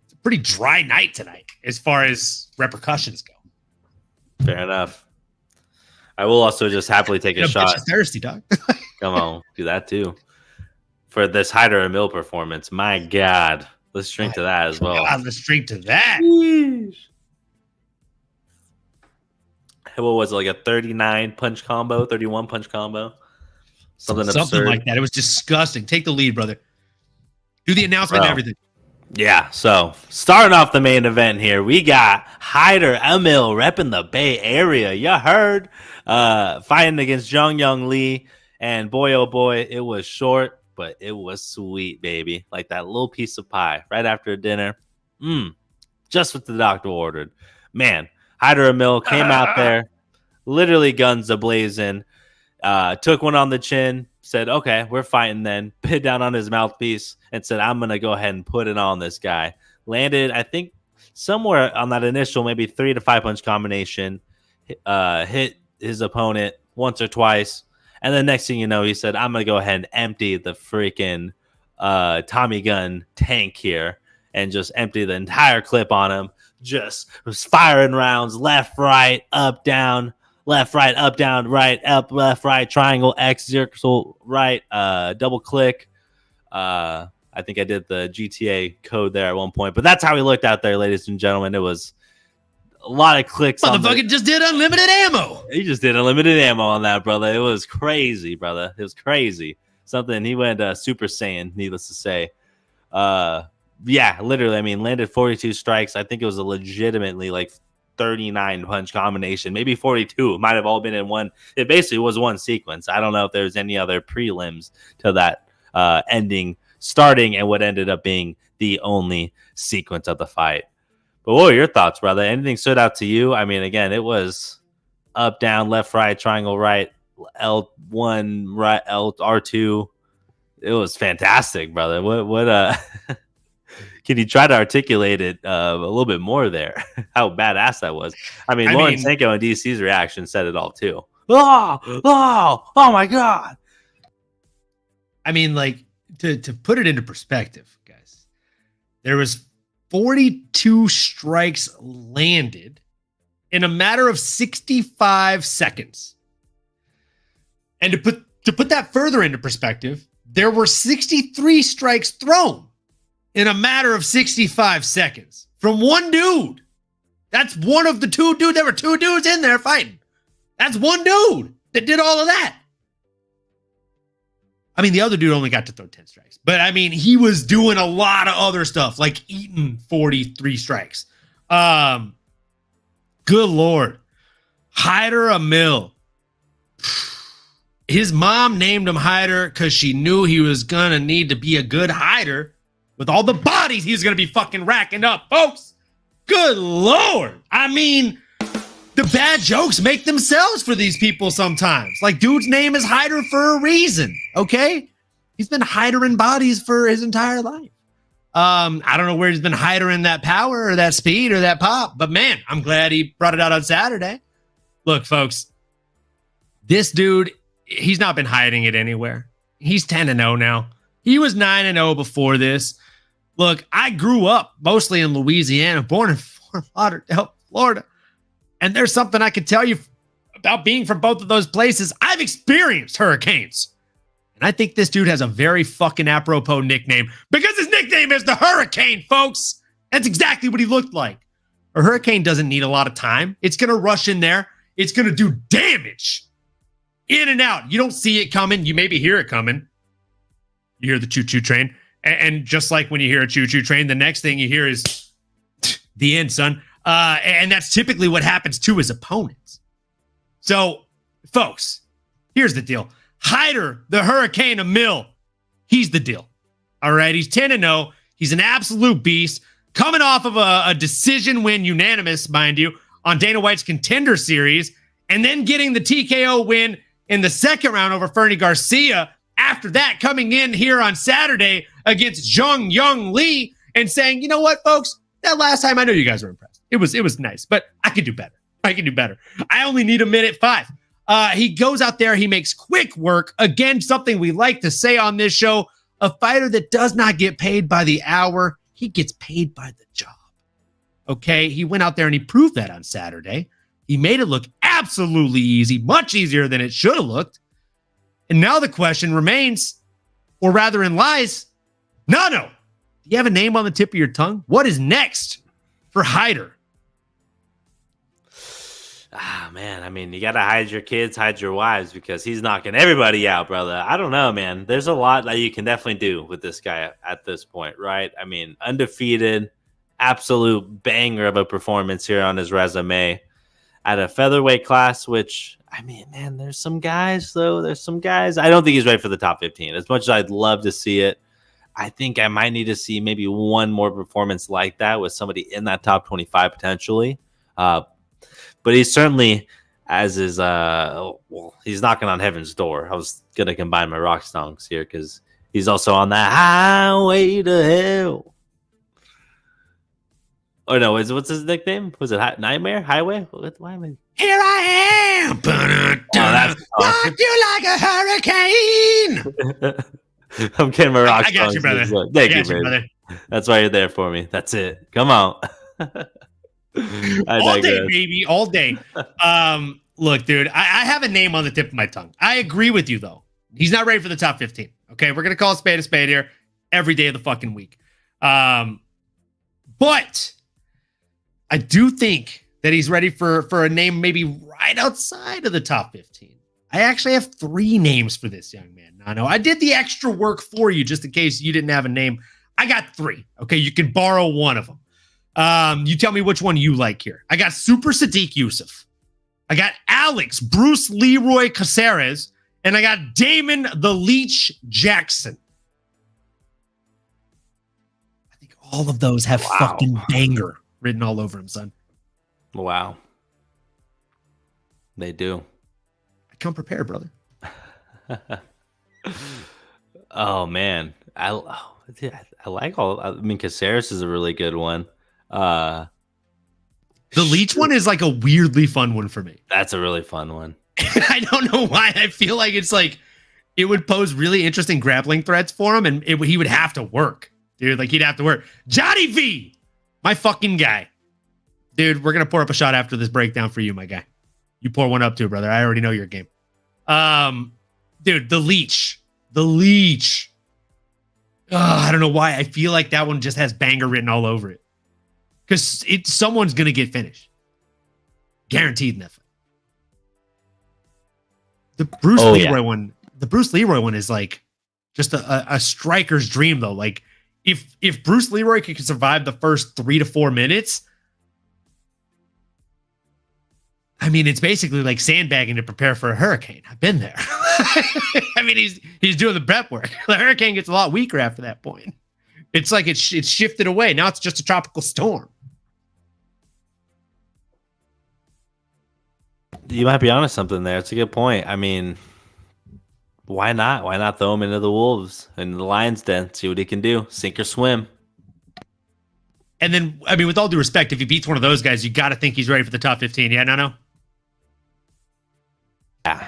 [SPEAKER 2] it's a pretty dry night tonight as far as repercussions go.
[SPEAKER 3] Fair enough. I will also just happily take a shot.
[SPEAKER 2] Thirsty, dog.
[SPEAKER 3] Come on, do that too. For this Hyder Emil performance, my God. Let's drink to that as well.
[SPEAKER 2] God, let's drink to that.
[SPEAKER 3] What was it, like a 39 punch combo, 31 punch combo? Something absurd.
[SPEAKER 2] Like that. It was disgusting. Take the lead, brother. Do the announcement and everything.
[SPEAKER 3] Yeah, so starting off the main event here, we got Hyder Emil repping the Bay Area. You heard? Fighting against Jung Young Lee. And boy, oh boy, it was short, but it was sweet, baby. Like that little piece of pie right after dinner. Just what the doctor ordered. Man, Hyder Emil came out there, literally guns a-blazing. Took one on the chin, said, okay, we're fighting then. Bit down on his mouthpiece and said, I'm going to go ahead and put it on this guy. Landed, I think, somewhere on that initial maybe 3 to 5 punch combination. Hit his opponent once or twice. And then next thing you know, he said, I'm going to go ahead and empty the freaking Tommy gun tank here and just empty the entire clip on him. Just was firing rounds left, right, up, down. Left, right, up, down, right, up, left, right, triangle, X, circle, right, double click. I think I did the GTA code there at one point, but that's how he looked out there, ladies and gentlemen. It was a lot of clicks.
[SPEAKER 2] Motherfucker just did unlimited ammo.
[SPEAKER 3] He just did unlimited ammo on that, brother. It was crazy, brother. It was crazy. Something he went Super Saiyan, needless to say. Yeah, literally. I mean, landed 42 strikes. I think it was a legitimately like 39 punch combination, maybe 42. It might have all been in one. It basically was one sequence. I don't know if there's any other prelims to that ending starting and what ended up being the only sequence of the fight. But what were your thoughts, brother? Anything stood out to you? I mean, again, it was up, down, left, right, triangle, right, L1, right, R2. It was fantastic, brother. What can you try to articulate it a little bit more there? How badass that was. I mean, Lomachenko and DC's reaction said it all too. Oh my God.
[SPEAKER 2] I mean, like, to put it into perspective, guys, there was 42 strikes landed in a matter of 65 seconds. And to put that further into perspective, there were 63 strikes thrown in a matter of 65 seconds from one dude. That's one of the two dudes. There were two dudes in there fighting. That's one dude that did all of that. I mean, the other dude only got to throw 10 strikes. But, I mean, he was doing a lot of other stuff, like eating 43 strikes. Good Lord. Hyder Amil. His mom named him Hyder because she knew he was going to need to be a good hider with all the bodies he's going to be fucking racking up, folks. Good Lord. I mean, the bad jokes make themselves for these people sometimes. Like, dude's name is Hyder for a reason, okay? He's been hidering bodies for his entire life. I don't know where he's been hiding that power or that speed or that pop, but man, I'm glad he brought it out on Saturday. Look, folks, this dude, he's not been hiding it anywhere. He's 10-0 now. He was 9-0 before this. Look, I grew up mostly in Louisiana, born in Fort Lauderdale, Florida. And there's something I can tell you about being from both of those places. I've experienced hurricanes. And I think this dude has a very fucking apropos nickname because his nickname is the Hurricane, folks. That's exactly what he looked like. A hurricane doesn't need a lot of time. It's going to rush in there. It's going to do damage. In and out. You don't see it coming. You maybe hear it coming. You hear the choo-choo train. And just like when you hear a choo-choo train, the next thing you hear is the end, son. And that's typically what happens to his opponents. So, folks, here's the deal. Hyder, the Hurricane Amil, he's the deal. All right, he's 10-0. He's an absolute beast. Coming off of a decision win, unanimous, mind you, on Dana White's Contender Series, and then getting the TKO win in the second round over Fernie Garcia. After that, coming in here on Saturday against Zhang Young Lee and saying, you know what, folks, that last time I know you guys were impressed. It was nice, but I can do better. I only need a minute 5. He goes out there. He makes quick work. Again, something we like to say on this show, a fighter that does not get paid by the hour. He gets paid by the job. Okay. He went out there and he proved that on Saturday. He made it look absolutely easy, much easier than it should have looked. And now the question remains, or rather in lies, Nano, do you have a name on the tip of your tongue? What is next for Hyder?
[SPEAKER 3] Man, I mean, you got to hide your kids, hide your wives, because he's knocking everybody out, brother. I don't know, man. There's a lot that you can definitely do with this guy at this point, right? I mean, undefeated, absolute banger of a performance here on his resume at a featherweight class, which, I mean, man, there's some guys, though. There's some guys. I don't think he's ready for the top 15. As much as I'd love to see it, I think I might need to see maybe one more performance like that with somebody in that top 25 potentially. But he's certainly, as is, he's knocking on heaven's door. I was going to combine my rock songs here because he's also on that highway to hell. Oh, no, what's his nickname? Was it Nightmare? Highway? Why am I?
[SPEAKER 2] Here I am. Rock you like a hurricane.
[SPEAKER 3] I'm getting my rock songs.
[SPEAKER 2] I got you, brother.
[SPEAKER 3] Thank you, brother. That's why you're there for me. That's it. Come on.
[SPEAKER 2] All day, baby, all day. Look, dude, I have a name on the tip of my tongue. I agree with you, though. He's not ready for the top 15. Okay, we're gonna call a spade here every day of the fucking week. But I do think that he's ready for a name maybe right outside of the top 15. I actually have 3 names for this young man, Nano. I did the extra work for you just in case you didn't have a name. I got 3. Okay, you can borrow one of them. You tell me which one you like here. I got Super Sadiq Yusuf. I got Alex Bruce Leroy Caceres. And I got Damon the Leech Jackson. All of those have
[SPEAKER 3] Wow.
[SPEAKER 2] fucking banger written all over them, son.
[SPEAKER 3] Wow. They do.
[SPEAKER 2] I come prepared, brother.
[SPEAKER 3] Oh man, I like all. I mean, Caceres is a really good one.
[SPEAKER 2] The Leech one is like a weirdly fun one for me.
[SPEAKER 3] That's a really fun one.
[SPEAKER 2] I don't know why. I feel like it's like it would pose really interesting grappling threats for him, and he would have to work, dude. Like he'd have to work. Johnny V, my fucking guy, dude. We're gonna pour up a shot after this breakdown for you, my guy. You pour one up too, brother. I already know your game. Dude, the Leech. I don't know why. I feel like that one just has banger written all over it. Because someone's going to get finished. Guaranteed in that fight. The Bruce Leroy one. The Bruce Leroy one is like just a striker's dream, though. Like, if Bruce Leroy could survive the first 3 to 4 minutes, I mean, it's basically like sandbagging to prepare for a hurricane. I've been there. I mean, he's doing the prep work. The hurricane gets a lot weaker after that point. It's like it's shifted away. Now it's just a tropical storm.
[SPEAKER 3] You might be onto something there. It's a good point. I mean, why not? Why not throw him into the wolves and the lion's den? See what he can do. Sink or swim.
[SPEAKER 2] And then, I mean, with all due respect, if he beats one of those guys, you got to think he's ready for the top 15. Yeah, no.
[SPEAKER 3] Yeah.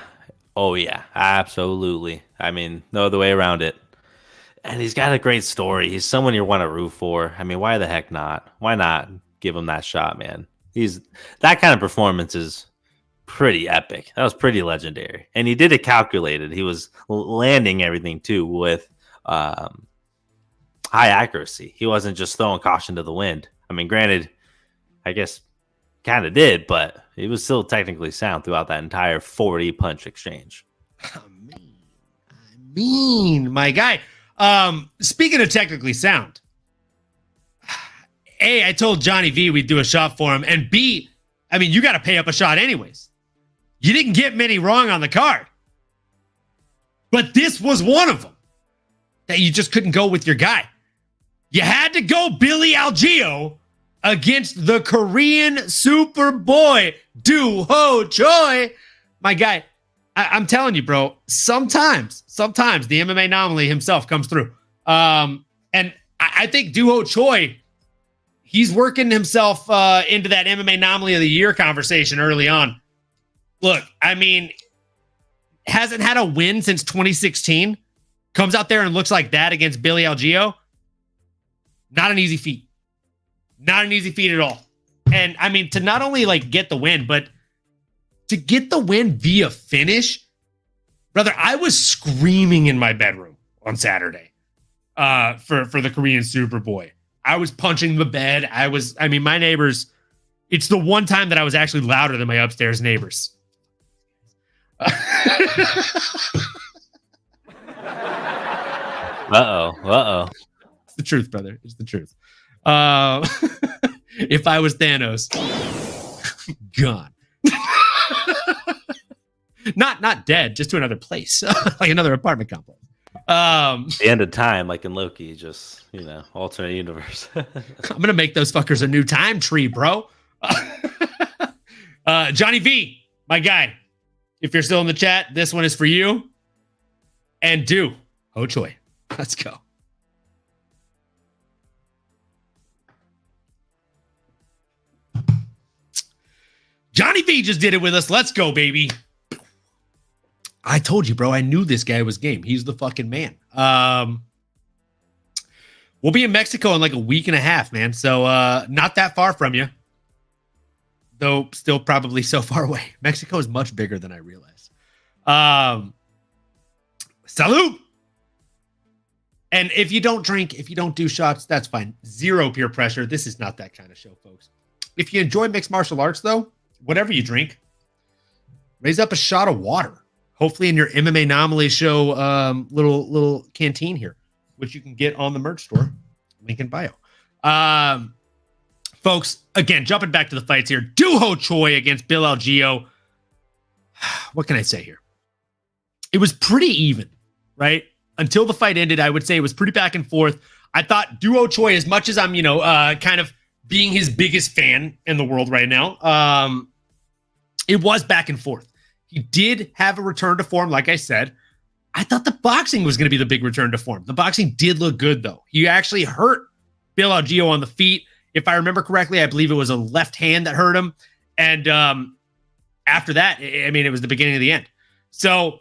[SPEAKER 3] Oh, yeah. Absolutely. I mean, no other way around it. And he's got a great story. He's someone you want to root for. I mean, why the heck not? Why not give him that shot, man? That kind of performance is pretty epic. That was pretty legendary. And he did it calculated. He was landing everything, too, with high accuracy. He wasn't just throwing caution to the wind. I mean, granted, I guess kind of did, but he was still technically sound throughout that entire 40 punch exchange.
[SPEAKER 2] I mean, my guy. Speaking of technically sound, A, I told Johnny V we'd do a shot for him, and B, I mean, you got to pay up a shot anyways. You didn't get many wrong on the card, but this was one of them that you just couldn't go with your guy. You had to go Billy Algeo against the Korean Superboy, Do Ho Choi. My guy, I'm telling you, bro, sometimes the MMAnomaly himself comes through. And I think Do Ho Choi, he's working himself into that MMAnomaly of the year conversation early on. Look, I mean, hasn't had a win since 2016. Comes out there and looks like that against Billy Algeo. Not an easy feat. Not an easy feat at all. And I mean, to not only like get the win, but to get the win via finish, brother, I was screaming in my bedroom on Saturday for the Korean Superboy. I was punching the bed. My neighbors, it's the one time that I was actually louder than my upstairs neighbors.
[SPEAKER 3] Uh-oh.
[SPEAKER 2] It's the truth, brother. It's the truth. If I was Thanos, gone. Not dead, just to another place, like another apartment complex.
[SPEAKER 3] The end of time, like in Loki, just, alternate universe.
[SPEAKER 2] I'm gonna make those fuckers a new time tree, bro. Johnny V, my guy. If you're still in the chat, this one is for you. And Do Ho Choi. Let's go. Johnny V just did it with us. Let's go, baby. I told you, bro. I knew this guy was game. He's the fucking man. We'll be in Mexico in like a week and a half, man. So not that far from you. Though still probably so far away. Mexico is much bigger than I realized. Salud. And if you don't drink, if you don't do shots, that's fine. Zero peer pressure. This is not that kind of show, folks. If you enjoy mixed martial arts, though, whatever you drink, raise up a shot of water. Hopefully in your MMAnomaly Show little canteen here, which you can get on the merch store. Link in bio. Folks, again, jumping back to the fights here. Do Ho Choi against Bill Algeo. What can I say here? It was pretty even, right? Until the fight ended, I would say it was pretty back and forth. I thought Duo Choi, as much as I'm, kind of being his biggest fan in the world right now, it was back and forth. He did have a return to form, like I said. I thought the boxing was going to be the big return to form. The boxing did look good, though. He actually hurt Bill Algeo on the feet. If I remember correctly, I believe it was a left hand that hurt him. And after that, I mean, it was the beginning of the end. So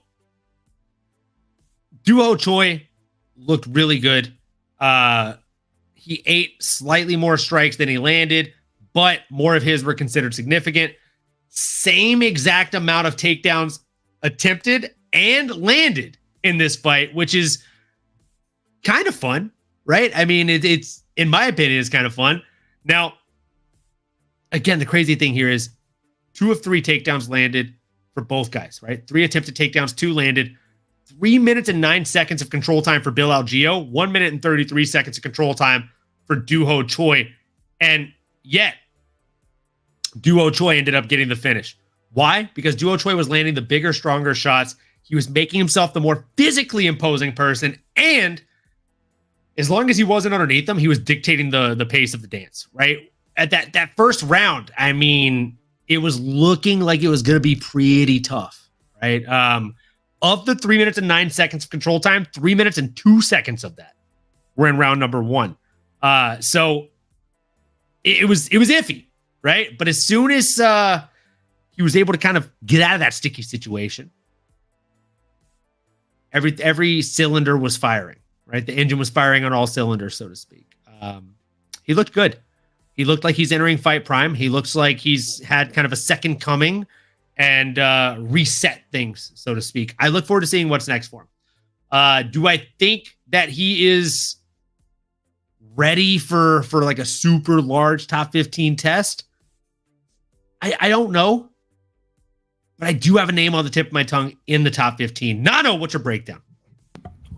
[SPEAKER 2] Duo Choi looked really good. He ate slightly more strikes than he landed, but more of his were considered significant. Same exact amount of takedowns attempted and landed in this fight, which is kind of fun, right? I mean, it's in my opinion, it's kind of fun. Now, again, the crazy thing here is 2 of 3 takedowns landed for both guys, right? 3 attempted takedowns, 2 landed. 3 minutes and 9 seconds of control time for Bill Algeo, 1 minute and 33 seconds of control time for Duo Choi. And yet, Duo Choi ended up getting the finish. Why? Because Duo Choi was landing the bigger, stronger shots. He was making himself the more physically imposing person. And as long as he wasn't underneath them, he was dictating the pace of the dance, right? At that first round, I mean, it was looking like it was going to be pretty tough, right? Of the 3 minutes and 9 seconds of control time, 3 minutes and 2 seconds of that were in round number 1. So it was iffy, right? But as soon as he was able to kind of get out of that sticky situation, every cylinder was firing, right? The engine was firing on all cylinders, so to speak. He looked good. He looked like he's entering fight prime. He looks like he's had kind of a second coming and reset things, so to speak. I look forward to seeing what's next for him. Do I think that he is ready for like a super large top 15 test? I don't know. But I do have a name on the tip of my tongue in the top 15. Nano, what's your breakdown?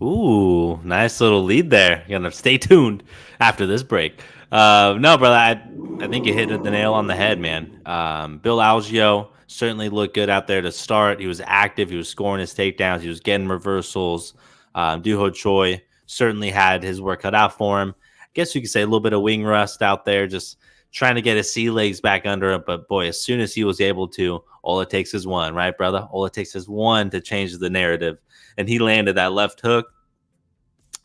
[SPEAKER 3] Ooh, nice little lead there. You're gonna stay tuned after this break. No, brother, I think you hit the nail on the head, man. Bill Algeo certainly looked good out there to start. He was active. He was scoring his takedowns. He was getting reversals. Duo Choi certainly had his work cut out for him. I guess you could say a little bit of wing rust out there, just trying to get his sea legs back under him. But boy, as soon as he was able to, all it takes is one, right, brother? All it takes is one to change the narrative. And he landed that left hook.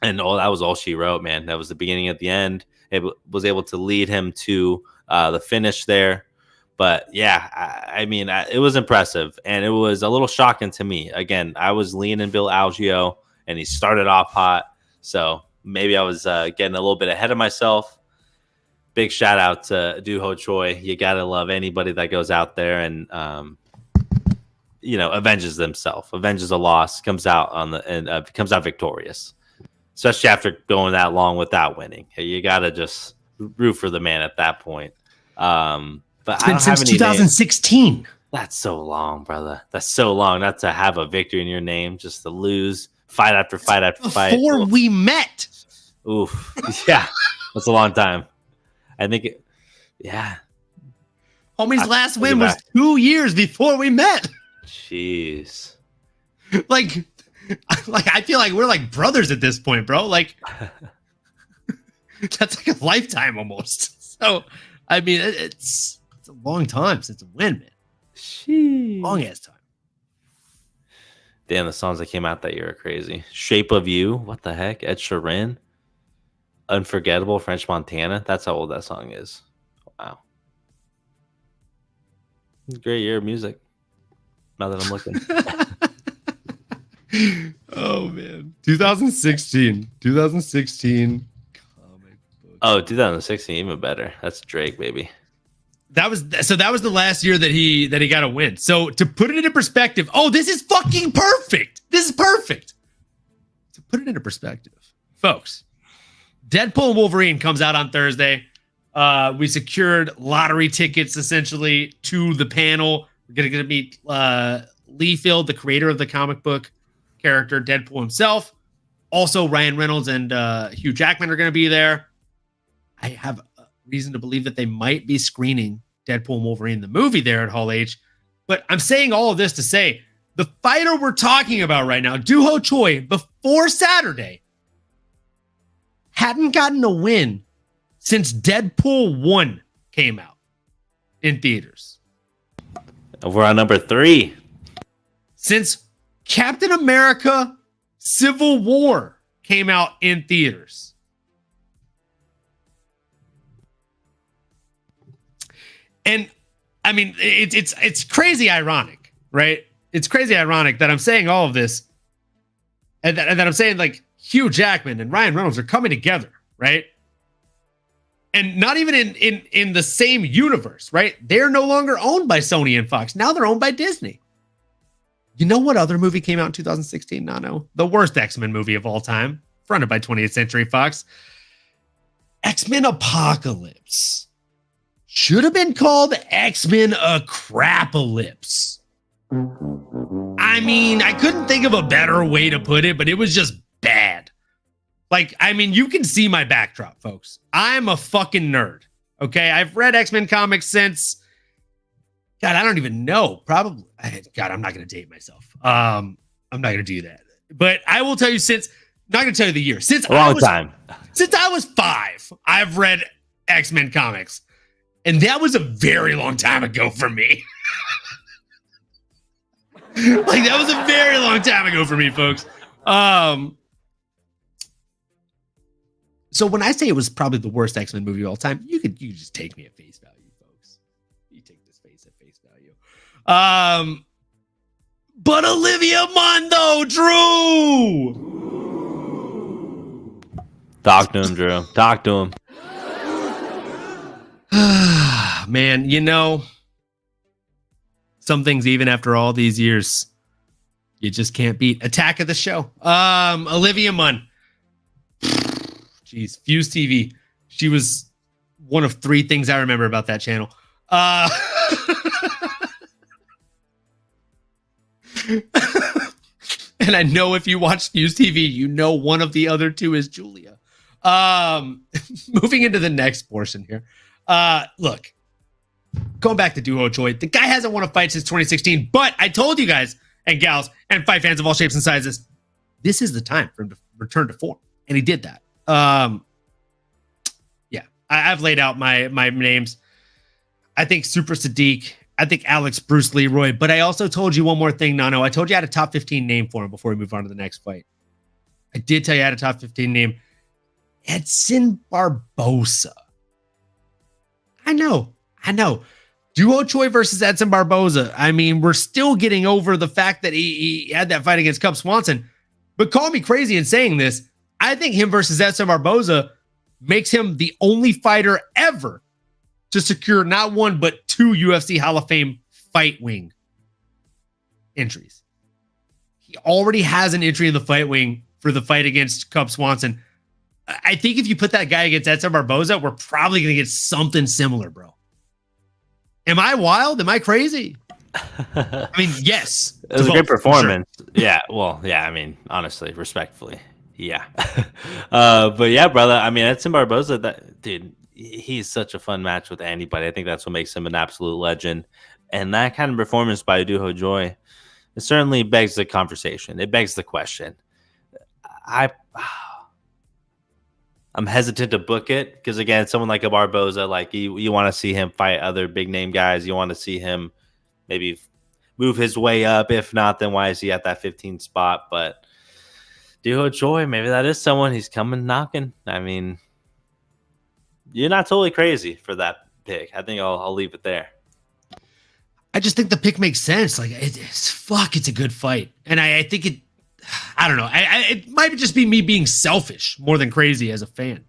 [SPEAKER 3] And that was all she wrote, man. That was the beginning at the end. It was able to lead him to the finish there. But yeah, I mean, it was impressive. And it was a little shocking to me. Again, I was leaning Bill Algeo, and he started off hot. So maybe I was getting a little bit ahead of myself. Big shout out to Duo Choi. You got to love anybody that goes out there and, avenges themselves, avenges a loss, comes out comes out victorious. Especially after going that long without winning. You got to just root for the man at that point. But
[SPEAKER 2] it's been since 2016.
[SPEAKER 3] That's so long, brother. That's so long not to have a victory in your name, just to lose fight after fight after fight.
[SPEAKER 2] Before we met.
[SPEAKER 3] Oof. Yeah, that's a long time. I think
[SPEAKER 2] Homie's last win was 2 years before we met.
[SPEAKER 3] Jeez.
[SPEAKER 2] Like I feel like we're like brothers at this point, bro. Like that's like a lifetime almost. So I mean, it's a long time since a win, man.
[SPEAKER 3] Jeez.
[SPEAKER 2] Long ass time.
[SPEAKER 3] Damn, the songs that came out that year are crazy. Shape of You, what the heck? Ed Sheeran, Unforgettable, French Montana. That's how old that song is. Wow. Great year of music. Now that I'm looking.
[SPEAKER 2] Oh man, 2016 comic book.
[SPEAKER 3] Oh, 2016 even better. That's Drake, baby.
[SPEAKER 2] That was the last year that he got a win. So to put it into perspective, this is fucking perfect. This is perfect. To put it into perspective, folks, Deadpool and Wolverine comes out on Thursday. We secured lottery tickets essentially to the panel. We're gonna meet Lee Field, the creator of the comic book character Deadpool himself. Also, Ryan Reynolds and Hugh Jackman are going to be there. I have a reason to believe that they might be screening Deadpool and Wolverine, the movie, there at Hall H. But I'm saying all of this to say the fighter we're talking about right now, Duo Choi, before Saturday, hadn't gotten a win since Deadpool 1 came out in theaters.
[SPEAKER 3] We're on number 3.
[SPEAKER 2] Since Captain America Civil War came out in theaters. And I mean, it's crazy ironic, right? It's crazy ironic that I'm saying all of this and that I'm saying like Hugh Jackman and Ryan Reynolds are coming together, right? And not even in the same universe, right? They're no longer owned by Sony and Fox. Now they're owned by Disney. You know what other movie came out in 2016, Nano? The worst X-Men movie of all time, fronted by 20th Century Fox. X-Men Apocalypse. Should have been called X-Men Crapolypse. I mean, I couldn't think of a better way to put it, but it was just bad. Like, I mean, you can see my backdrop, folks. I'm a fucking nerd. Okay, I've read X-Men comics since, God, I don't even know. Probably, God, I'm not going to date myself. I'm not going to do that. But I will tell you since, not going to tell you the year. Since
[SPEAKER 3] a long time.
[SPEAKER 2] Since I was 5, I've read X-Men comics. And that was a very long time ago for me. Like, that was a very long time ago for me, folks. So when I say it was probably the worst X-Men movie of all time, you could just take me at face value, folks. You take this face at face value. But Olivia Munn, though, Drew.
[SPEAKER 3] Talk to him, Drew. Talk to him.
[SPEAKER 2] Man, you know, some things even after all these years, you just can't beat. Attack of the Show. Olivia Munn. Jeez, Fuse TV. She was one of 3 things I remember about that channel. And I know if you watch Fuse TV, you know one of the other 2 is Julia. Moving into the next portion here. Look, going back to Duho Choi, the guy hasn't won a fight since 2016, but I told you guys and gals and fight fans of all shapes and sizes, this is the time for him to return to form. And he did that. Yeah, I've laid out my names. I think Super Sadiq. I think Alex Bruce Leroy. But I also told you one more thing, Nano. I told you I had a top 15 name for him before we move on to the next fight. I did tell you I had a top 15 name. Edson Barboza. I know. Duo Choi versus Edson Barboza. I mean, we're still getting over the fact that he had that fight against Cub Swanson. But call me crazy in saying this. I think him versus Edson Barboza makes him the only fighter ever to secure not 1, but 2 UFC Hall of Fame fight wing entries. He already has an entry in the fight wing for the fight against Cub Swanson. I think if you put that guy against Edson Barboza, we're probably going to get something similar, bro. Am I wild? Am I crazy? I mean, yes.
[SPEAKER 3] It was a great performance. Sure. Yeah. Well, yeah. I mean, honestly, respectfully. Yeah. But yeah, brother. I mean, Edson Barboza, dude, he's such a fun match with anybody. I think that's what makes him an absolute legend. And that kind of performance by Duho Choi, it certainly begs the conversation. It begs the question. I'm hesitant to book it because, again, someone like a Barboza, like you want to see him fight other big name guys. You want to see him maybe move his way up. If not, then why is he at that 15 spot? But Duho Choi, maybe that is someone he's coming knocking. I mean, you're not totally crazy for that pick. I think I'll leave it there.
[SPEAKER 2] I just think the pick makes sense. Like, it's a good fight. And I think I don't know. It might just be me being selfish more than crazy as a fan.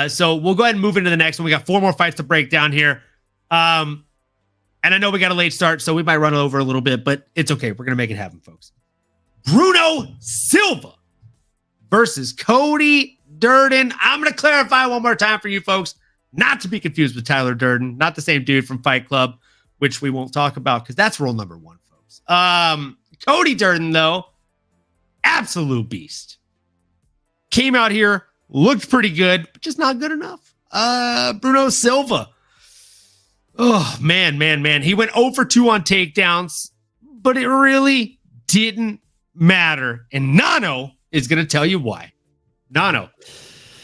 [SPEAKER 2] So we'll go ahead and move into the next one. We got 4 more fights to break down here. And I know we got a late start, so we might run over a little bit, but it's okay. We're going to make it happen, folks. Bruno Silva versus Cody Durden. I'm going to clarify one more time for you folks, not to be confused with Tyler Durden, not the same dude from Fight Club, which we won't talk about because that's rule number 1, folks. Cody Durden, though, absolute beast. Came out here, looked pretty good, but just not good enough. Bruno Silva. Oh, man. He went 0 for 2 on takedowns, but it really didn't matter. And Nano is going to tell you why. Nano.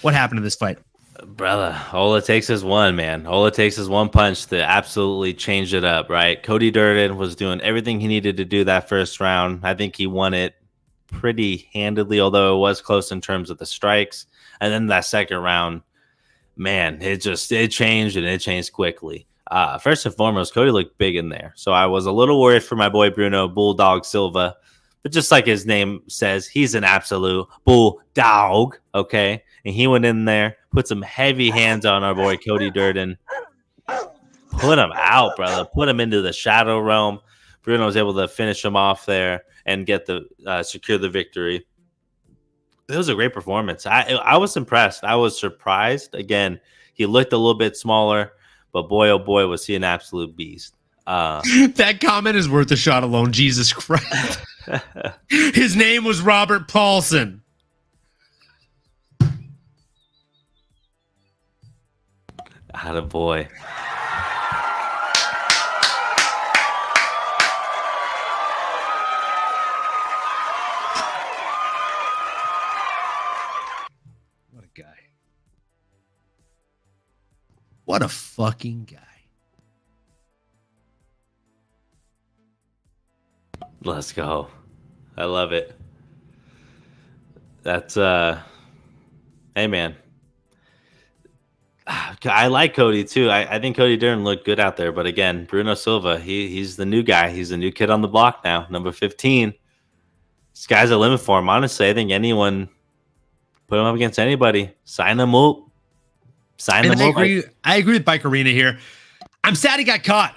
[SPEAKER 2] What happened in this fight?
[SPEAKER 3] Brother, all it takes is one, man. All it takes is one punch to absolutely change it up, right? Cody Durden was doing everything he needed to do that first round. I think he won it pretty handedly, although it was close in terms of the strikes. And then that second round, man, it changed, and it changed quickly. First and foremost, Cody looked big in there. So I was a little worried for my boy Bruno Bulldog Silva. But just like his name says, he's an absolute bulldog, okay? And he went in there, put some heavy hands on our boy Cody Durden. Put him out, brother. Put him into the shadow realm. Bruno was able to finish him off there and get secure the victory. It was a great performance. I was impressed. I was surprised. Again, he looked a little bit smaller, but boy, oh boy, was he an absolute beast.
[SPEAKER 2] That comment is worth a shot alone. Jesus Christ. His name was Robert Paulson.
[SPEAKER 3] Attaboy.
[SPEAKER 2] What a guy. What a fucking guy.
[SPEAKER 3] Let's go. I love it. That's hey man. I like Cody too. I think Cody Durden looked good out there, but again, Bruno Silva, he's the new guy. He's the new kid on the block now, number 15. Sky's the limit for him. Honestly, I think anyone put him up against anybody. Sign him up. I agree
[SPEAKER 2] with Bike Arena here. I'm sad he got caught.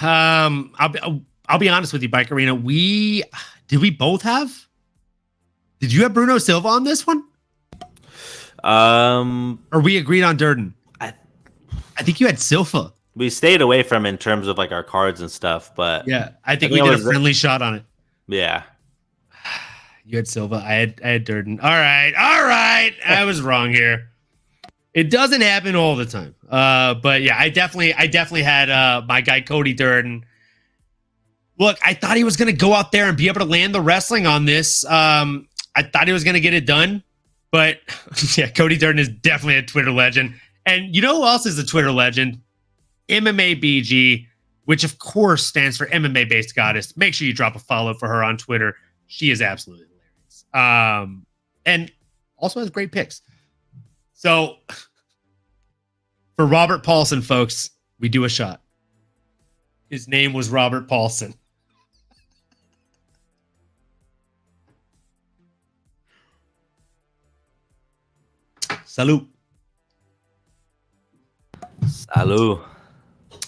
[SPEAKER 2] I'll be honest with you, Bike Arena. Did you have Bruno Silva on this one? Or we agreed on Durden? I think you had Silva.
[SPEAKER 3] We stayed away from in terms of like our cards and stuff, but
[SPEAKER 2] yeah, I think we did a friendly shot on it.
[SPEAKER 3] Yeah.
[SPEAKER 2] You had Silva. I had Durden. All right. I was wrong here. It doesn't happen all the time. But yeah, I definitely had my guy Cody Durden. Look, I thought he was going to go out there and be able to land the wrestling on this. I thought he was going to get it done. But yeah, Cody Durden is definitely a Twitter legend. And you know who else is a Twitter legend? MMA BG, which of course stands for MMA Based Goddess. Make sure you drop a follow for her on Twitter. She is absolutely hilarious. And also has great picks. So for Robert Paulson, folks, we do a shot. His name was Robert Paulson. Salute.
[SPEAKER 3] Salud.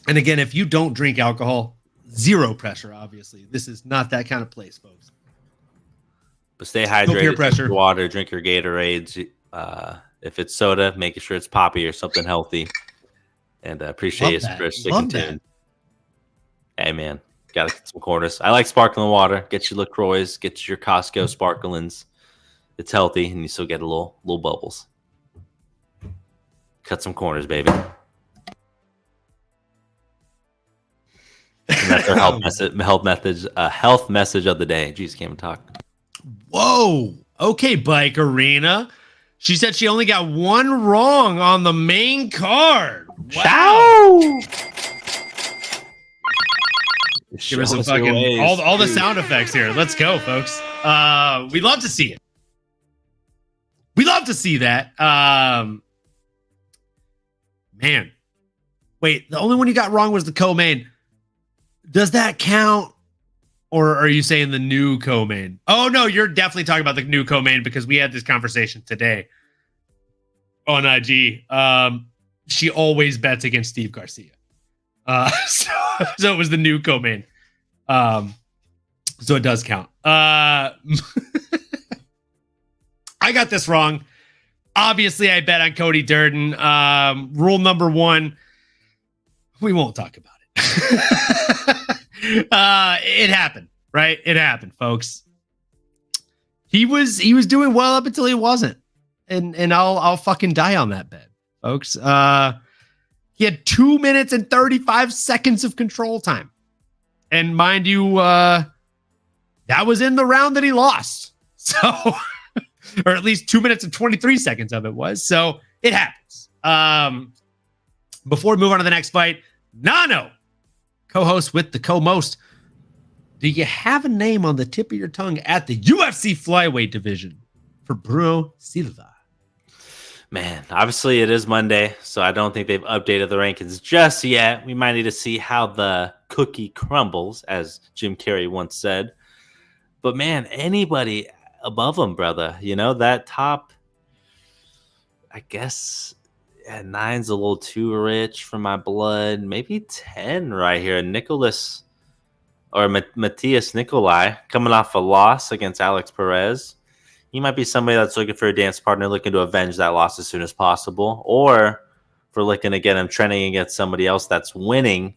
[SPEAKER 2] And again, if you don't drink alcohol, zero pressure, obviously. This is not that kind of place, folks.
[SPEAKER 3] But stay hydrated.
[SPEAKER 2] No peer pressure.
[SPEAKER 3] Drink your water, drink your Gatorades. If it's soda, make sure it's poppy or something healthy. And appreciate you for sticking tuned. Hey, man. Got to get some corners. I like sparkling water. Get your LaCroix, get your Costco sparklings. It's healthy, and you still get a little bubbles. Cut some corners, baby. And that's our health message of the day. Jeez, can't even talk.
[SPEAKER 2] Whoa. Okay, Bike Arena. She said she only got one wrong on the main card. Wow. Give us some fucking all the sound effects here. Let's go, folks. We love to see it. We love to see that. Man. Wait, the only one you got wrong was the co-main. Does that count? Or are you saying the new co-main? Oh, no, you're definitely talking about the new co-main because we had this conversation today on IG. She always bets against Steve Garcia. So it was the new co-main. So it does count. I got this wrong. Obviously, I bet on Cody Durden. Rule number 1, we won't talk about it. It happened, right? It happened, folks. He was doing well up until he wasn't. And I'll fucking die on that bet, folks. He had 2 minutes and 35 seconds of control time. And mind you, that was in the round that he lost. So or at least 2 minutes and 23 seconds of it was. So it happens. Before we move on to the next fight, Nano, co-host with the co-most. Do you have a name on the tip of your tongue at the UFC flyweight division for Bruno Silva?
[SPEAKER 3] Man, obviously it is Monday, so I don't think they've updated the rankings just yet. We might need to see how the cookie crumbles, as Jim Carrey once said. But man, anybody above him, brother, you know, that top, I guess, at 9's a little too rich for my blood. Maybe 10 right here. Nicholas or Matthias Nikolai coming off a loss against Alex Perez. He might be somebody that's looking for a dance partner, looking to avenge that loss as soon as possible. Or if we're looking to get him trending against somebody else that's winning,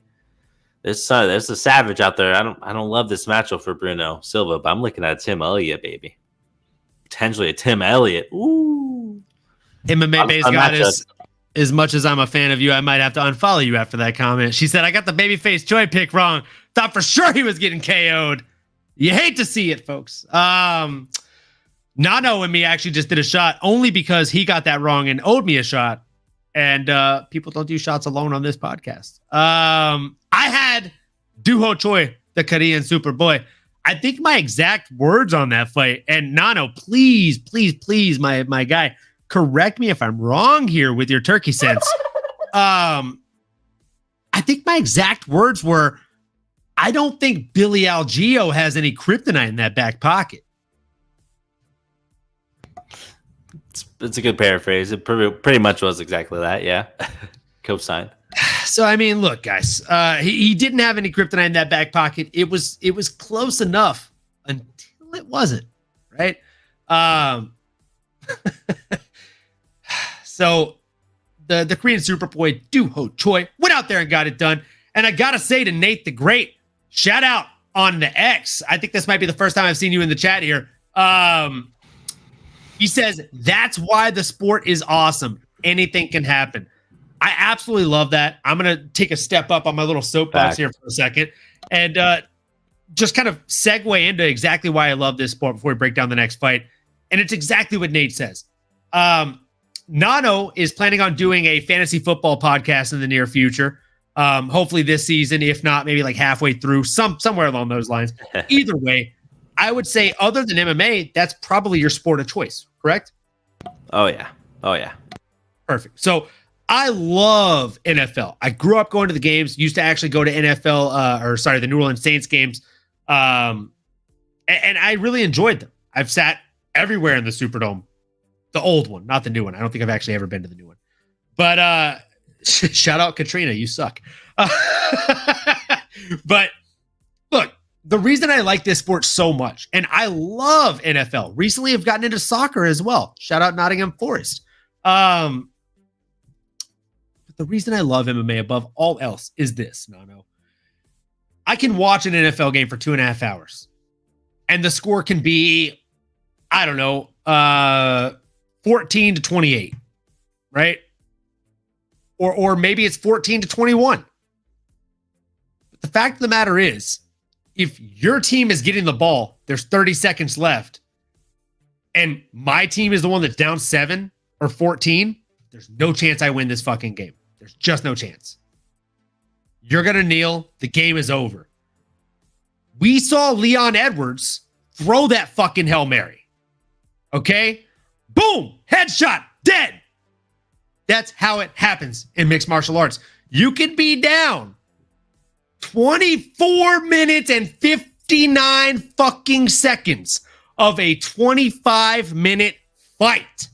[SPEAKER 3] there's a savage out there. I don't love this matchup for Bruno Silva, but I'm looking at Tim Elliott, baby. Potentially a Tim Elliott. Ooh.
[SPEAKER 2] MMA base goddess. As much as I'm a fan of you, I might have to unfollow you after that comment. She said, I got the babyface Joy pick wrong. Thought for sure he was getting KO'd. You hate to see it, folks. Nano and me actually just did a shot only because he got that wrong and owed me a shot. And people don't do shots alone on this podcast. I had Duho Choi, the Korean Superboy. I think my exact words on that fight, and Nano, please, my guy, correct me if I'm wrong here with your turkey sense. I think my exact words were, I don't think Billy Algeo has any kryptonite in that back pocket.
[SPEAKER 3] It's a good paraphrase. It pretty much was exactly that, yeah. Co-signed.
[SPEAKER 2] So, I mean, look, guys, he didn't have any kryptonite in that back pocket. It was close enough until it wasn't, right? So the Korean Superboy Duho Choi went out there and got it done. And I got to say to Nate the Great, shout out on the X. I think this might be the first time I've seen you in the chat here. He says, that's why the sport is awesome. Anything can happen. I absolutely love that. I'm going to take a step up on my little soapbox here for a second and just kind of segue into exactly why I love this sport before we break down the next fight. And it's exactly what Nate says. Nano is planning on doing a fantasy football podcast in the near future. Hopefully this season, if not, maybe like halfway through, somewhere along those lines. Either way, I would say other than MMA, that's probably your sport of choice, correct?
[SPEAKER 3] Oh, yeah.
[SPEAKER 2] Perfect. So I love NFL. I grew up going to the games, used to actually go to the New Orleans Saints games. And I really enjoyed them. I've sat everywhere in the Superdome. The old one, not the new one. I don't think I've actually ever been to the new one. But shout out Katrina, you suck. But look, the reason I like this sport so much, and I love NFL. Recently, I've gotten into soccer as well. Shout out Nottingham Forest. But the reason I love MMA above all else is this, Nano. I can watch an NFL game for 2.5 hours, and the score can be, I don't know, 14-28, right? Or maybe it's 14-21. But the fact of the matter is, if your team is getting the ball, there's 30 seconds left, and my team is the one that's down 7 or 14, there's no chance I win this fucking game. There's just no chance. You're going to kneel. The game is over. We saw Leon Edwards throw that fucking Hail Mary. Okay? Boom! Headshot! Dead! That's how it happens in mixed martial arts. You can be down 24 minutes and 59 fucking seconds of a 25-minute fight.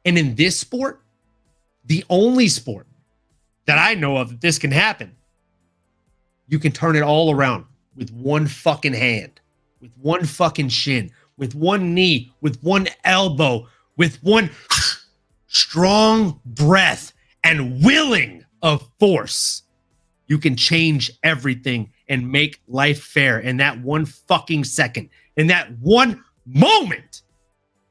[SPEAKER 2] And in this sport, the only sport that I know of that this can happen, you can turn it all around with one fucking hand, with one fucking shin, with one knee, with one elbow, with one strong breath and willing of force. You can change everything and make life fair in that one fucking second, in that one moment.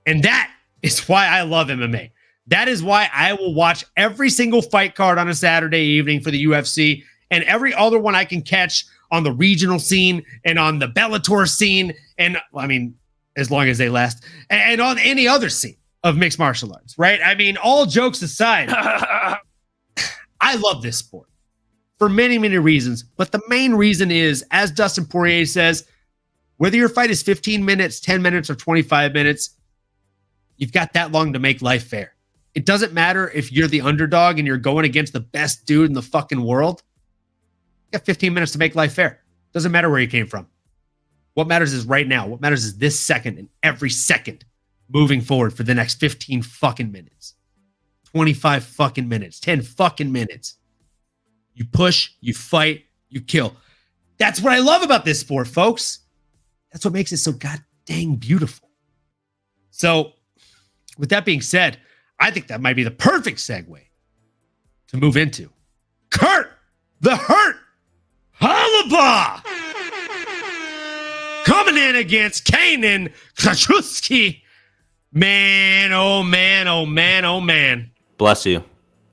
[SPEAKER 2] And that is why I love MMA. That is why I will watch every single fight card on a Saturday evening for the UFC and every other one I can catch on the regional scene and on the Bellator scene. And I mean, as long as they last, and on any other scene of mixed martial arts, right? I mean, all jokes aside, I love this sport for many, many reasons. But the main reason is, as Dustin Poirier says, whether your fight is 15 minutes, 10 minutes, or 25 minutes, you've got that long to make life fair. It doesn't matter if you're the underdog and you're going against the best dude in the fucking world. You got 15 minutes to make life fair. Doesn't matter where you came from. What matters is right now. What matters is this second and every second moving forward for the next 15 fucking minutes. 25 fucking minutes. 10 fucking minutes. You push, you fight, you kill. That's what I love about this sport, folks. That's what makes it so god dang beautiful. So, with that being said, I think that might be the perfect segue to move into Kurt the Hurt Hollabaugh coming in against Kanan Krasuski. Man, oh man, oh man, oh man.
[SPEAKER 3] Bless you.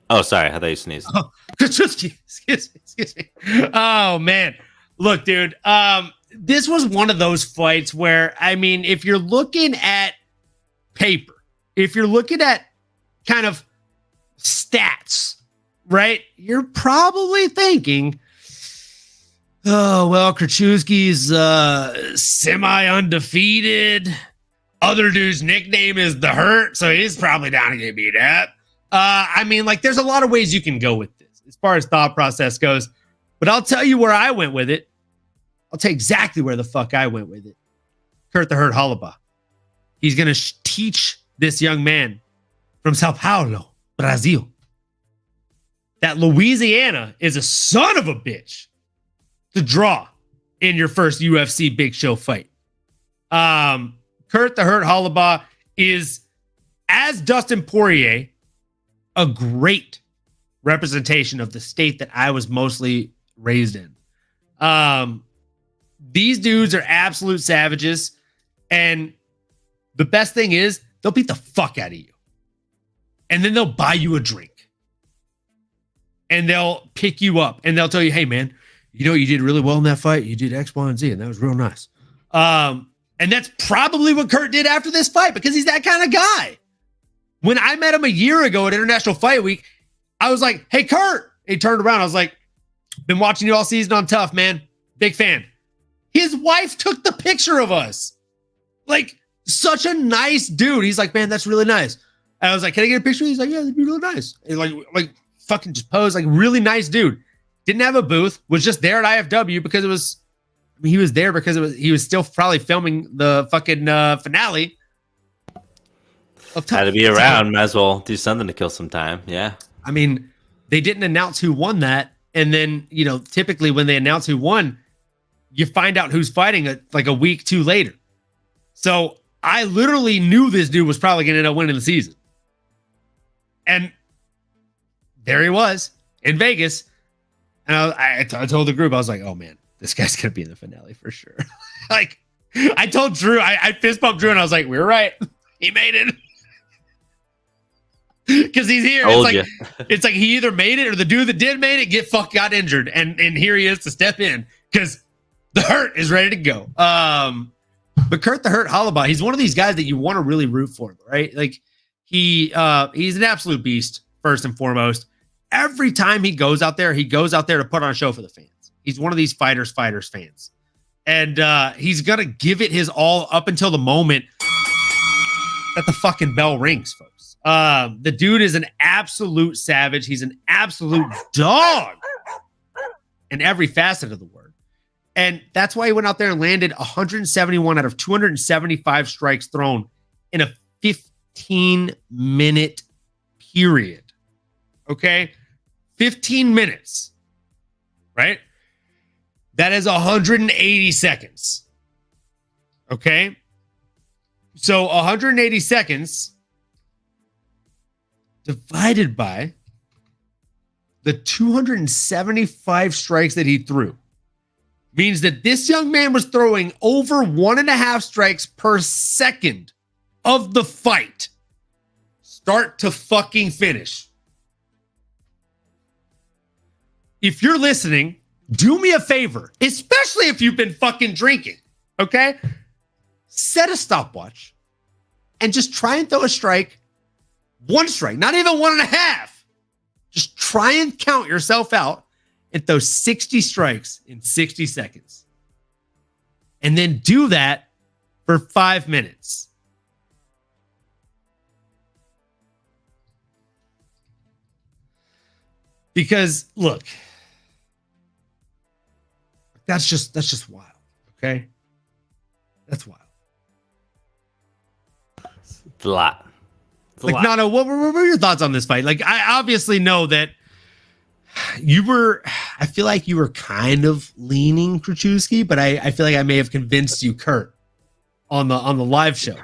[SPEAKER 3] Oh, sorry. I thought you sneezed.
[SPEAKER 2] Oh, Krasuski. Excuse me. Oh man. Look, dude. This was one of those fights where, I mean, if you're looking at paper, if you're looking at kind of stats, right, you're probably thinking, oh, well, Krasuski's semi-undefeated. Other dude's nickname is The Hurt, so he's probably down to get beat up. I mean, like, there's a lot of ways you can go with this as far as thought process goes, but I'll tell you where I went with it. I'll tell you exactly where the fuck I went with it. Kurt the Hurt Hollabaugh. He's going to teach this young man from Sao Paulo, Brazil, that Louisiana is a son of a bitch to draw in your first UFC Big Show fight. Kurt the Hurt Hollabaugh is, as Dustin Poirier, a great representation of the state that I was mostly raised in. These dudes are absolute savages, and the best thing is they'll beat the fuck out of you. And then they'll buy you a drink. And they'll pick you up, and they'll tell you, hey, man, you know, you did really well in that fight. You did X, Y, and Z, and that was real nice. And that's probably what Kurt did after this fight, because he's that kind of guy. When I met him a year ago at International Fight Week, I was like, hey, Kurt. He turned around. I was like, been watching you all season on Tough, man. Big fan. His wife took the picture of us. Like, such a nice dude. He's like, man, that's really nice. And I was like, can I get a picture? He's like, yeah, that'd be really nice. And like fucking just pose, like, really nice dude. Didn't have a booth, was just there at IFW because it was, I mean, he was there because he was still probably filming the fucking finale.
[SPEAKER 3] Had to be around, might as well do something to kill some time. Yeah.
[SPEAKER 2] I mean, they didn't announce who won that. And then, you know, typically when they announce who won, you find out who's fighting like a week, two later. So I literally knew this dude was probably going to end up winning the season. And there he was in Vegas. And I told the group, I was like, oh man, this guy's going to be in the finale for sure. Like, I told Drew, I fist bumped Drew and I was like, we were right. He made it. Because he's here. It's like he either made it or the dude that did made it got injured. And here he is to step in because the Hurt is ready to go. But Kurt the Hurt Hollabaugh, he's one of these guys that you want to really root for, right? Like he's an absolute beast, first and foremost. Every time he goes out there to put on a show for the fans. He's one of these fighters fans. And he's going to give it his all up until the moment that the fucking bell rings, folks. The dude is an absolute savage. He's an absolute dog in every facet of the word. And that's why he went out there and landed 171 out of 275 strikes thrown in a 15-minute period. Okay? 15 minutes. Right? That is 180 seconds. Okay? So 180 seconds divided by the 275 strikes that he threw means that this young man was throwing over 1.5 strikes per second of the fight, start to fucking finish. If you're listening, do me a favor, especially if you've been fucking drinking, okay? set a stopwatch, and just try and throw a strike. One strike, not even 1.5. Just try and count yourself out and throw 60 strikes in 60 seconds. And then do that for 5 minutes. Because look, that's just wild. Okay. That's wild.
[SPEAKER 3] It's a lot.
[SPEAKER 2] Like, Nano, what were your thoughts on this fight? Like, I obviously know that I feel like you were kind of leaning Krzyzewski, but I feel like I may have convinced you, Kurt, on the live show.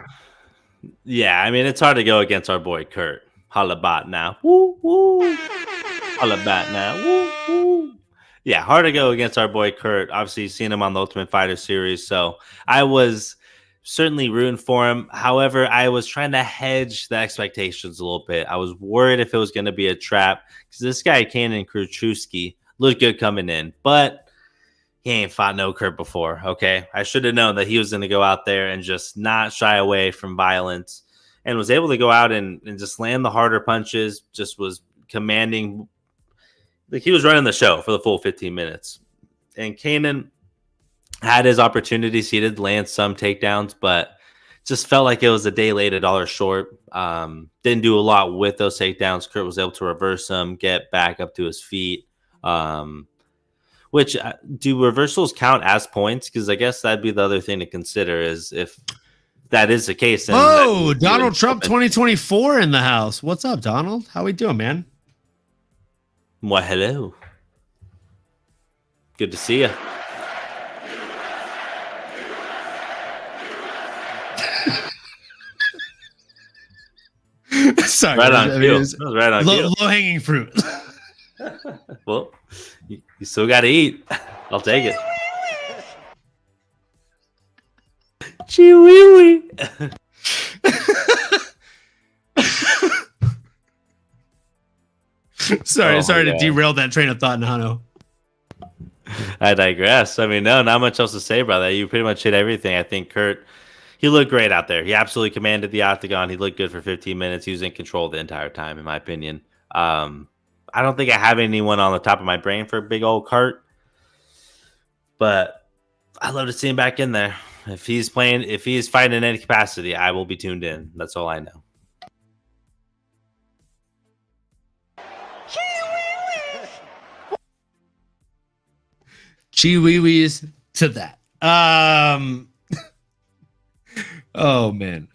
[SPEAKER 3] Yeah, I mean, it's hard to go against our boy Kurt. Hollabat now. Woo, woo. Hollabat now. Woo, woo. Yeah, hard to go against our boy Kurt. Obviously, you've seen him on the Ultimate Fighter series, so I was certainly rooting for him. However, I was trying to hedge the expectations a little bit. I was worried if it was going to be a trap because this guy, Kenan Krzyzewski, looked good coming in, but he ain't fought no Kurt before, okay? I should have known that he was going to go out there and just not shy away from violence and was able to go out and just land the harder punches, just was commanding. Like, he was running the show for the full 15 minutes. And Kenan had his opportunities. He did land some takedowns, but just felt like it was a day late, $1 short. Didn't do a lot with those takedowns. Kurt was able to reverse them, get back up to his feet. Which do reversals count as points? Because I guess that'd be the other thing to consider is if that is the case.
[SPEAKER 2] Oh, Donald Trump 2024 in the house. What's up, Donald? How we doing, man?
[SPEAKER 3] Well, hello. Good to see you.
[SPEAKER 2] Sorry,
[SPEAKER 3] right on cue. It was right on cue.
[SPEAKER 2] Low hanging fruit.
[SPEAKER 3] Well, you still got to eat. I'll take it. Chee-wee-wee.
[SPEAKER 2] Sorry to derail that train of thought, Nano.
[SPEAKER 3] I digress. I mean, no, not much else to say about that. You pretty much hit everything. I think Kurt, he looked great out there. He absolutely commanded the octagon. He looked good for 15 minutes. He was in control the entire time, in my opinion. I don't think I have anyone on the top of my brain for big old Kurt, but I'd love to see him back in there. If he's fighting in any capacity, I will be tuned in. That's all I know.
[SPEAKER 2] Chee-wee-wees to that. Oh man.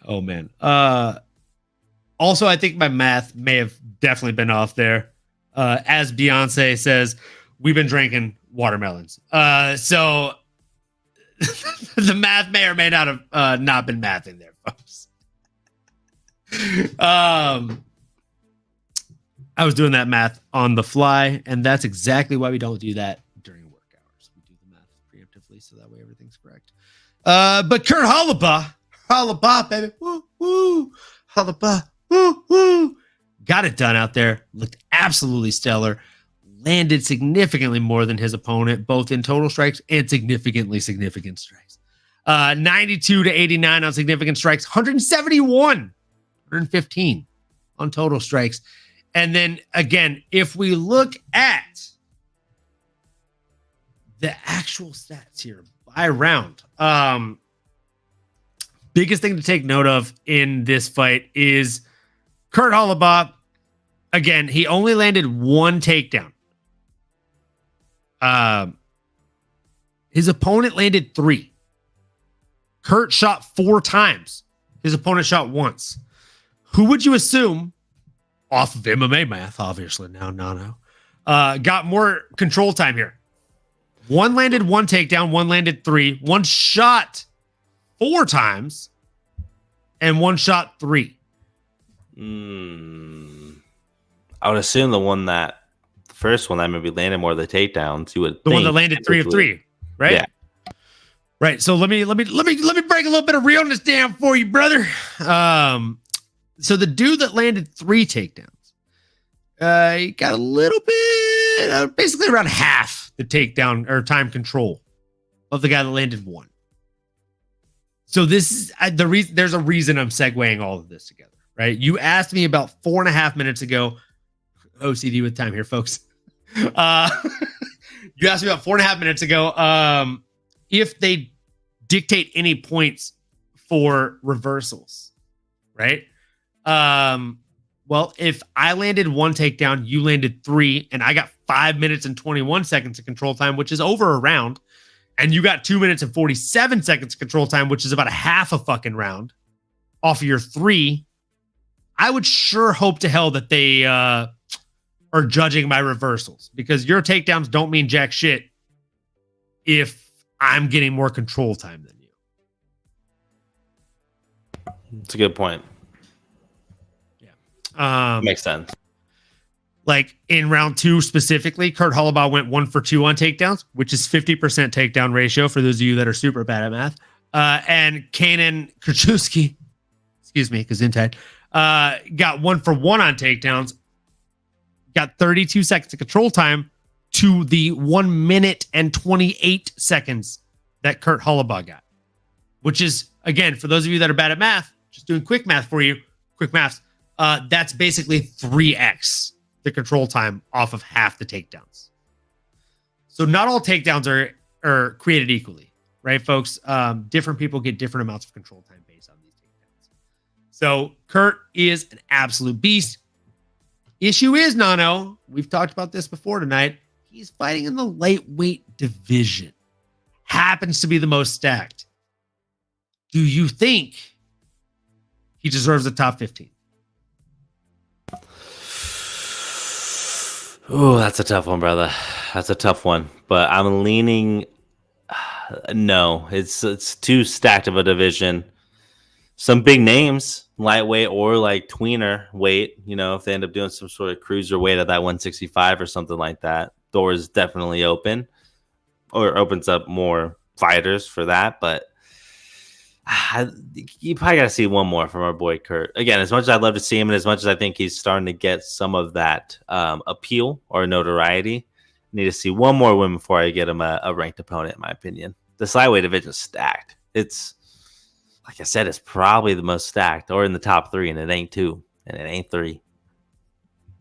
[SPEAKER 2] Also, I think my math may have definitely been off there. As Beyonce says, we've been drinking watermelons. So the math may or may not have not been mathing there, folks. I was doing that math on the fly, and that's exactly why we don't do that during work hours. We do the math preemptively, so that way everything's correct. But Kurt Hollabaugh, baby, woo woo, Hollabaugh, woo woo, got it done out there. Looked absolutely stellar. Landed significantly more than his opponent, both in total strikes and significant strikes. 92 to 89 on significant strikes, 115 on total strikes. And then again, if we look at the actual stats here by round, biggest thing to take note of in this fight is Kurt Hollabaugh. Again, he only landed one takedown. His opponent landed 3. Kurt shot 4 times. His opponent shot once. Who would you assume, off of MMA math, obviously now, Nano, got more control time here? One landed 1 takedown, one landed 3. One shot 4 times, and one shot 3.
[SPEAKER 3] I would assume the first one that maybe landed more of the takedowns. You would
[SPEAKER 2] the one that landed 3 of 3, right?
[SPEAKER 3] Yeah.
[SPEAKER 2] Right. So let me break a little bit of realness down for you, brother. So the dude that landed 3 takedowns, he got a little bit, basically around half the takedown or time control of the guy that landed 1. So this is the reason. There's a reason I'm segueing all of this together, right? You asked me about 4.5 minutes ago. OCD with time here, folks. You asked me about 4.5 minutes ago if they dictate any points for reversals, right? Well, if I landed 1 takedown, you landed 3, and I got 5 minutes and 21 seconds of control time, which is over a round, and you got 2 minutes and 47 seconds of control time, which is about a half a fucking round off of your 3, I would sure hope to hell that they are judging my reversals, because your takedowns don't mean jack shit if I'm getting more control time than you.
[SPEAKER 3] It's a good point.
[SPEAKER 2] Yeah.
[SPEAKER 3] Makes sense.
[SPEAKER 2] Like in round 2 specifically, Kurt Hollabaugh went 1 for 2 on takedowns, which is 50% takedown ratio for those of you that are super bad at math. And Kanan Krajewski, excuse me, Gesundheit, got 1 for 1 on takedowns, got 32 seconds of control time to the 1 minute and 28 seconds that Kurt Hollabaugh got, which is, again, for those of you that are bad at math, just doing quick math for you, quick maths, that's basically 3x the control time off of half the takedowns. So not all takedowns are created equally, right, folks? Different people get different amounts of control time based on these takedowns. So Kurt is an absolute beast. Issue is, Nano, we've talked about this before tonight, he's fighting in the lightweight division. Happens to be the most stacked. Do you think he deserves a top 15?
[SPEAKER 3] Oh, that's a tough one, brother. That's a tough one. But I'm leaning no. It's too stacked of a division. Some big names, lightweight or like tweener weight, if they end up doing some sort of cruiser weight at that 165 or something like that, door is definitely open, or opens up more fighters for that. But you probably got to see one more from our boy Kurt. Again, as much as I'd love to see him, and as much as I think he's starting to get some of that appeal or notoriety, need to see one more win before I get him a ranked opponent, in my opinion. The lightweight division is stacked. It's, like I said, it's probably the most stacked, or in the top 3, and it ain't 2, and it ain't 3.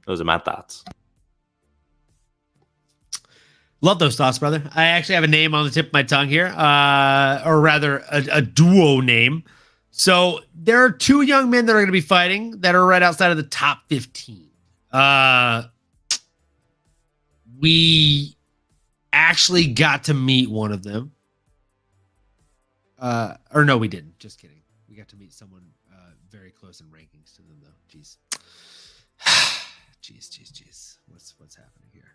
[SPEAKER 3] Those are my thoughts.
[SPEAKER 2] Love those thoughts, brother. I actually have a name on the tip of my tongue here, or rather a duo name. So there are 2 young men that are going to be fighting that are right outside of the top 15. We actually got to meet one of them. Or no, we didn't. Just kidding. We got to meet someone very close in rankings to them, though. Jeez. Jeez. What's happening here?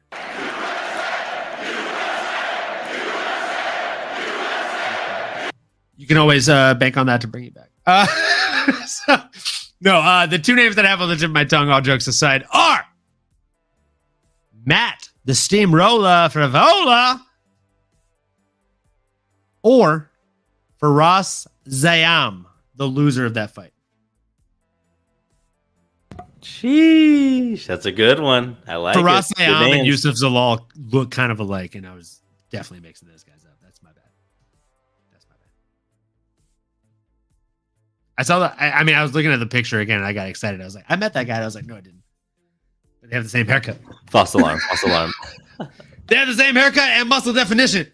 [SPEAKER 2] You can always bank on that to bring you back. The 2 names that I have on the tip of my tongue, all jokes aside, are Matt, the Steamroller Frivola, or Faraz Zayam, the loser of that fight.
[SPEAKER 3] Sheesh, that's a good one. I like
[SPEAKER 2] Faraz
[SPEAKER 3] it.
[SPEAKER 2] Zayam and Yusuf Zalal look kind of alike, and I was definitely mixing those guys up. That's my bad. I saw that. I mean, I was looking at the picture again, and I got excited. I was like, I met that guy. And I was like, no, I didn't. But they have the same haircut.
[SPEAKER 3] False alarm.
[SPEAKER 2] They have the same haircut and muscle definition.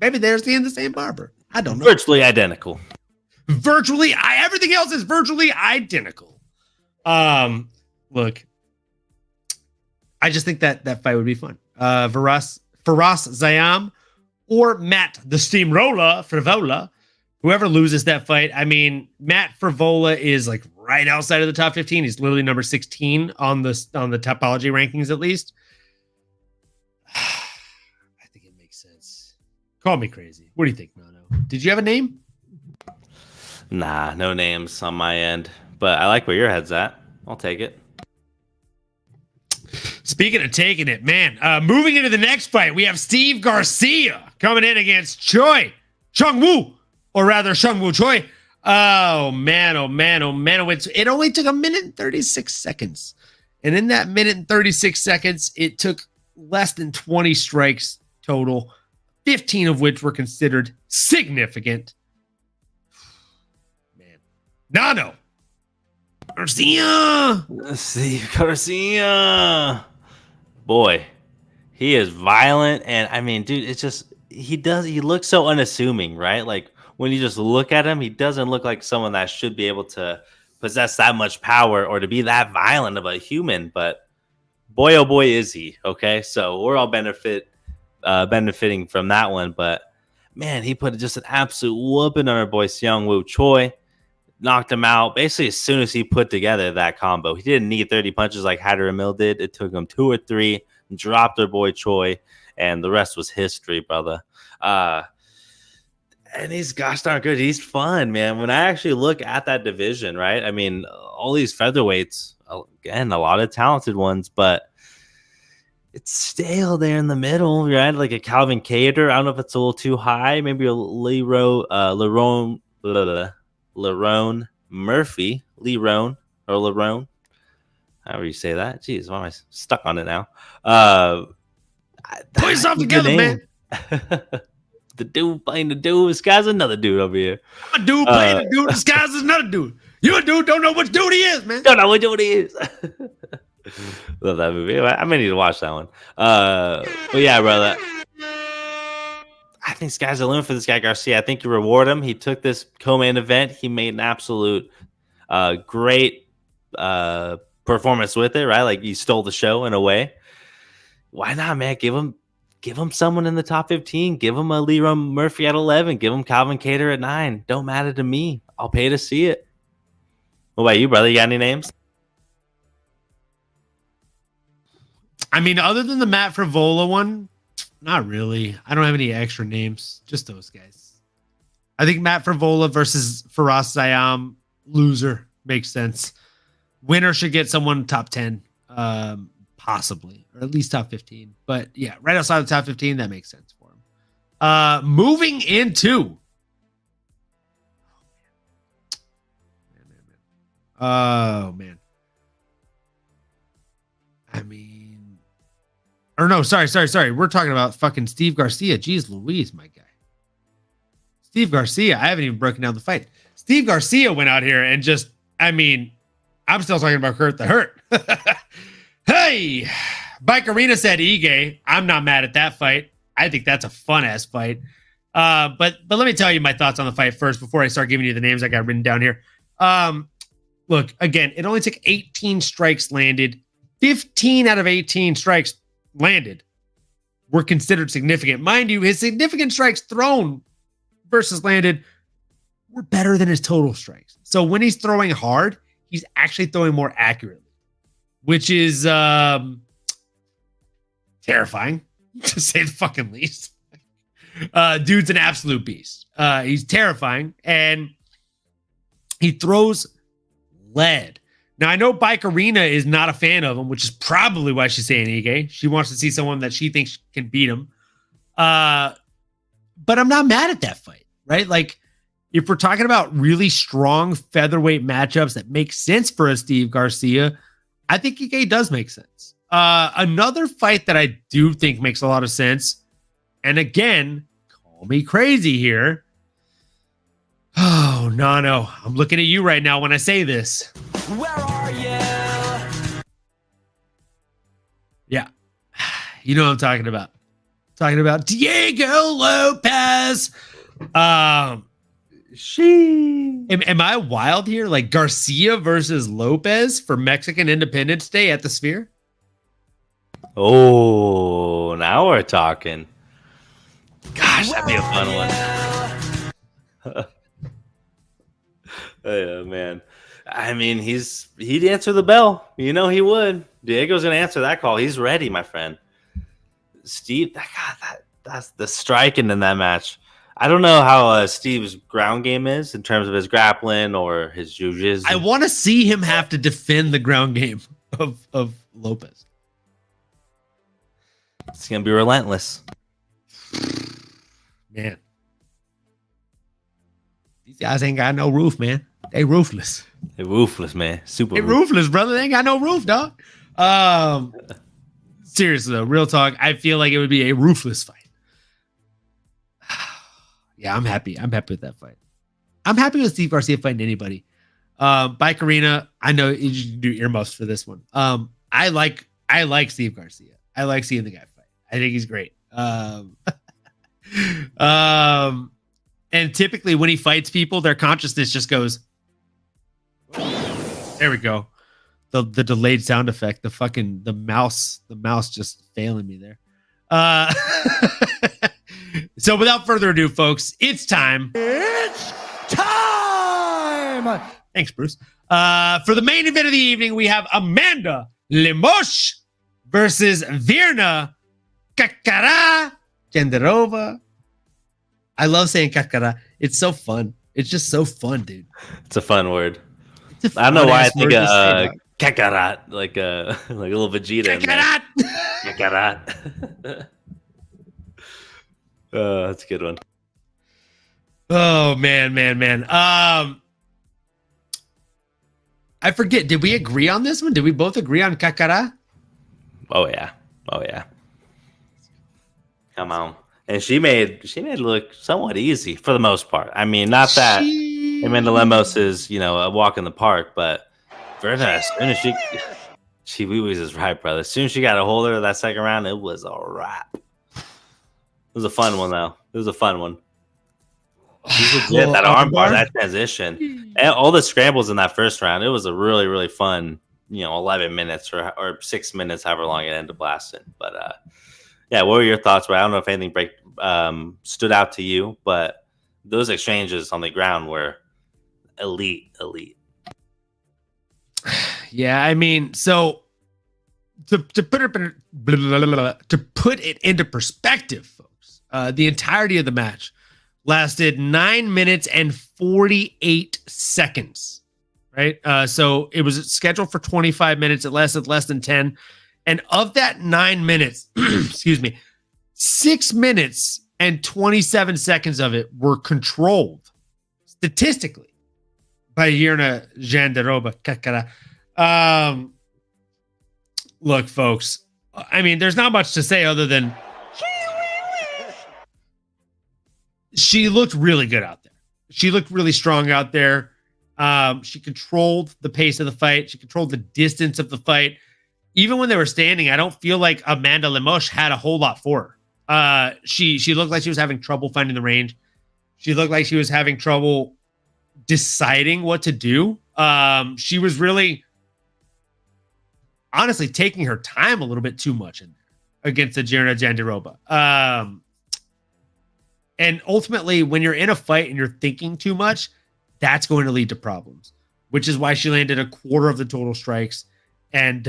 [SPEAKER 2] Maybe they're seeing the same barber. I don't know.
[SPEAKER 3] Virtually identical.
[SPEAKER 2] Everything else is virtually identical. Look, I just think that fight would be fun. Faraz Zayam or Matt the Steamroller Frivola. Whoever loses that fight, I mean, Matt Frivola is like right outside of the top 15. He's literally number 16 on the Topology rankings, at least. I think it makes sense. Call me crazy. What do you think, Nano? Did you have a name?
[SPEAKER 3] Nah, no names on my end. But I like where your head's at. I'll take it.
[SPEAKER 2] Speaking of taking it, man, moving into the next fight, we have Steve Garcia coming in against Chung-Woo, or rather Chung-Woo Choi. Oh, man. It only took 1 minute and 36 seconds. And in that 1 minute and 36 seconds, it took less than 20 strikes total 15 of which were considered significant. Man. Nano. Garcia.
[SPEAKER 3] Steve Garcia. Boy, he is violent. And I mean, dude, it's just, he looks so unassuming, right? Like when you just look at him, he doesn't look like someone that should be able to possess that much power or to be that violent of a human. But boy, oh boy, is he. Okay. So we're all benefiting from that one. But man, he put just an absolute whooping on our boy Seung Woo Choi. Knocked him out basically as soon as he put together that combo. He didn't need 30 punches like Hatter and Mill did. It took him 2 or 3, dropped our boy Choi, and the rest was history, brother. And he's gosh darn good. He's fun, man. When I actually look at that division, right? I mean, all these featherweights, again, a lot of talented ones, but it's stale there in the middle, right? Like a Calvin Kattar. I don't know if it's a little too high. Maybe a Lerone Murphy, Lerone, however you say that. Jeez, why am I stuck on it now?
[SPEAKER 2] Put yourself together, man.
[SPEAKER 3] The dude playing the dude. This guy's another dude over here.
[SPEAKER 2] I'm a dude playing a dude. This guy's another dude. You a dude, don't know which dude he is, man.
[SPEAKER 3] Don't know what dude he is. Love that movie. I may need to watch that one. But yeah, brother. I think sky's the limit for this guy, Garcia. I think you reward him. He took this co-main event. He made an absolute great performance with it, right? Like he stole the show in a way. Why not, man? Give him someone in the top 15. Give him a Leroy Murphy at 11. Give him Calvin Kattar at 9. Don't matter to me. I'll pay to see it. What about you, brother? You got any names?
[SPEAKER 2] I mean, other than the Matt Frivola one, not really. I don't have any extra names. Just those guys. I think Matt Frivola versus Faraz Zayam, loser, makes sense. Winner should get someone top 10, possibly, or at least top 15. But yeah, right outside the top 15, that makes sense for him. Moving into. Oh, man. I mean, or no, sorry. We're talking about fucking Steve Garcia. Jeez Louise, my guy. Steve Garcia. I haven't even broken down the fight. Steve Garcia went out here and just, I mean, I'm still talking about Kurt the Hurt. Hey, Bike Arena said Ige. I'm not mad at that fight. I think that's a fun ass fight. But let me tell you my thoughts on the fight first before I start giving you the names I got written down here. Look, again, it only took 18 strikes landed. 15 out of 18 strikes landed were considered significant. Mind you, his significant strikes thrown versus landed were better than his total strikes. So when he's throwing hard, he's actually throwing more accurately, which is terrifying, to say the fucking least. Dude's an absolute beast. He's terrifying, and he throws lead. Now, I know Bike Arena is not a fan of him, which is probably why she's saying Ige. She wants to see someone that she thinks can beat him. But I'm not mad at that fight, right? Like, if we're talking about really strong featherweight matchups that make sense for a Steve Garcia, I think Ige does make sense. Another fight that I do think makes a lot of sense, and again, call me crazy here. Oh, Nano, I'm looking at you right now when I say this.
[SPEAKER 6] Where are you?
[SPEAKER 2] Yeah. You know what I'm talking about. Talking about Diego Lopez. Am I wild here? Like Garcia versus Lopez for Mexican Independence Day at the Sphere?
[SPEAKER 3] Oh, now we're talking. Gosh, that'd be a fun one. Oh, man. I mean, he'd answer the bell. You know he would. Diego's gonna answer that call. He's ready, my friend. Steve, that's the striking in that match. I don't know how Steve's ground game is in terms of his grappling or his jiu-jitsu.
[SPEAKER 2] I want to see him have to defend the ground game of Lopez.
[SPEAKER 3] It's gonna be relentless.
[SPEAKER 2] Man. These guys ain't got no roof, man. They roofless.
[SPEAKER 3] They're ruthless, man. Super
[SPEAKER 2] They roofless, brother. They ain't got no roof, dog. Seriously, though, real talk. I feel like it would be a roofless fight. Yeah, I'm happy. I'm happy with that fight. I'm happy with Steve Garcia fighting anybody. Bike Arena, I know you can do earmuffs for this one. I like Steve Garcia. I like seeing the guy fight. I think he's great. And typically when he fights people, their consciousness just goes. There we go. The delayed sound effect. The mouse just failing me there. So without further ado, folks, it's time.
[SPEAKER 6] It's time!
[SPEAKER 2] Thanks, Bruce. For the main event of the evening, we have Amanda Lemos versus Virna Kakara Genderova. I love saying Kakara. It's so fun. It's just so fun, dude.
[SPEAKER 3] It's a fun word.
[SPEAKER 2] It's a
[SPEAKER 3] I don't know why I
[SPEAKER 2] fun-ass
[SPEAKER 3] think
[SPEAKER 2] word to say,
[SPEAKER 3] of Kakarat, like a little Vegeta. in there.
[SPEAKER 2] Kakarat.
[SPEAKER 3] Kakarat. Oh, that's a good one.
[SPEAKER 2] Oh man. I forget. Did we agree on this one? Did we both agree on Kakara?
[SPEAKER 3] Oh yeah. Come on. And she made it look somewhat easy for the most part. I mean, not that Amanda Lemos is, a walk in the park, but Virna, as soon as she is right, brother. As soon as she got a hold of her that second round, it was a wrap. It was a fun one though. It was a fun one. She's legit, that armbar, that transition, and all the scrambles in that first round. It was a really, really fun, 11 minutes or 6 minutes, however long it ended up lasting. But yeah, what were your thoughts? I don't know if anything stood out to you, but those exchanges on the ground were elite.
[SPEAKER 2] Yeah, I mean, so to put it into perspective, folks, the entirety of the match lasted 9 minutes and 48 seconds, right? So it was scheduled for 25 minutes. It lasted less than 10. And of that 9 minutes, 6 minutes and 27 seconds of it were controlled statistically by Virna Jandiroba Kakara. Look, folks, I mean, there's not much to say other than she looked really good out there. She looked really strong out there. She controlled the pace of the fight. She controlled the distance of the fight. Even when they were standing, I don't feel like Amanda Lemos had a whole lot for her. She looked like she was having trouble finding the range. She looked like she was having trouble deciding what to do. She was really, honestly, taking her time a little bit too much in there against the Virna Jandiroba. And ultimately, when you're in a fight and you're thinking too much, that's going to lead to problems, which is why she landed a quarter of the total strikes. And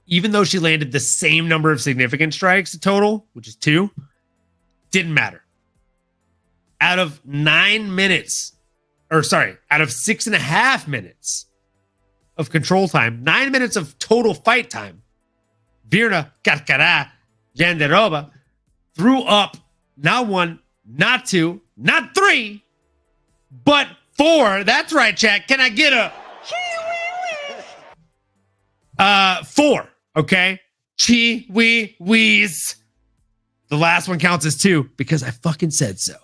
[SPEAKER 2] even though she landed the same number of significant strikes total, which is 2, didn't matter. Out of 9 minutes, out of 6.5 minutes of control time, 9 minutes of total fight time, Virna Kakara Jandiroba threw up not 1, not 2, not 3, but 4. That's right, chat. Can I get a 4? Okay. Chi wee wees. The last one counts as 2 because I fucking said so.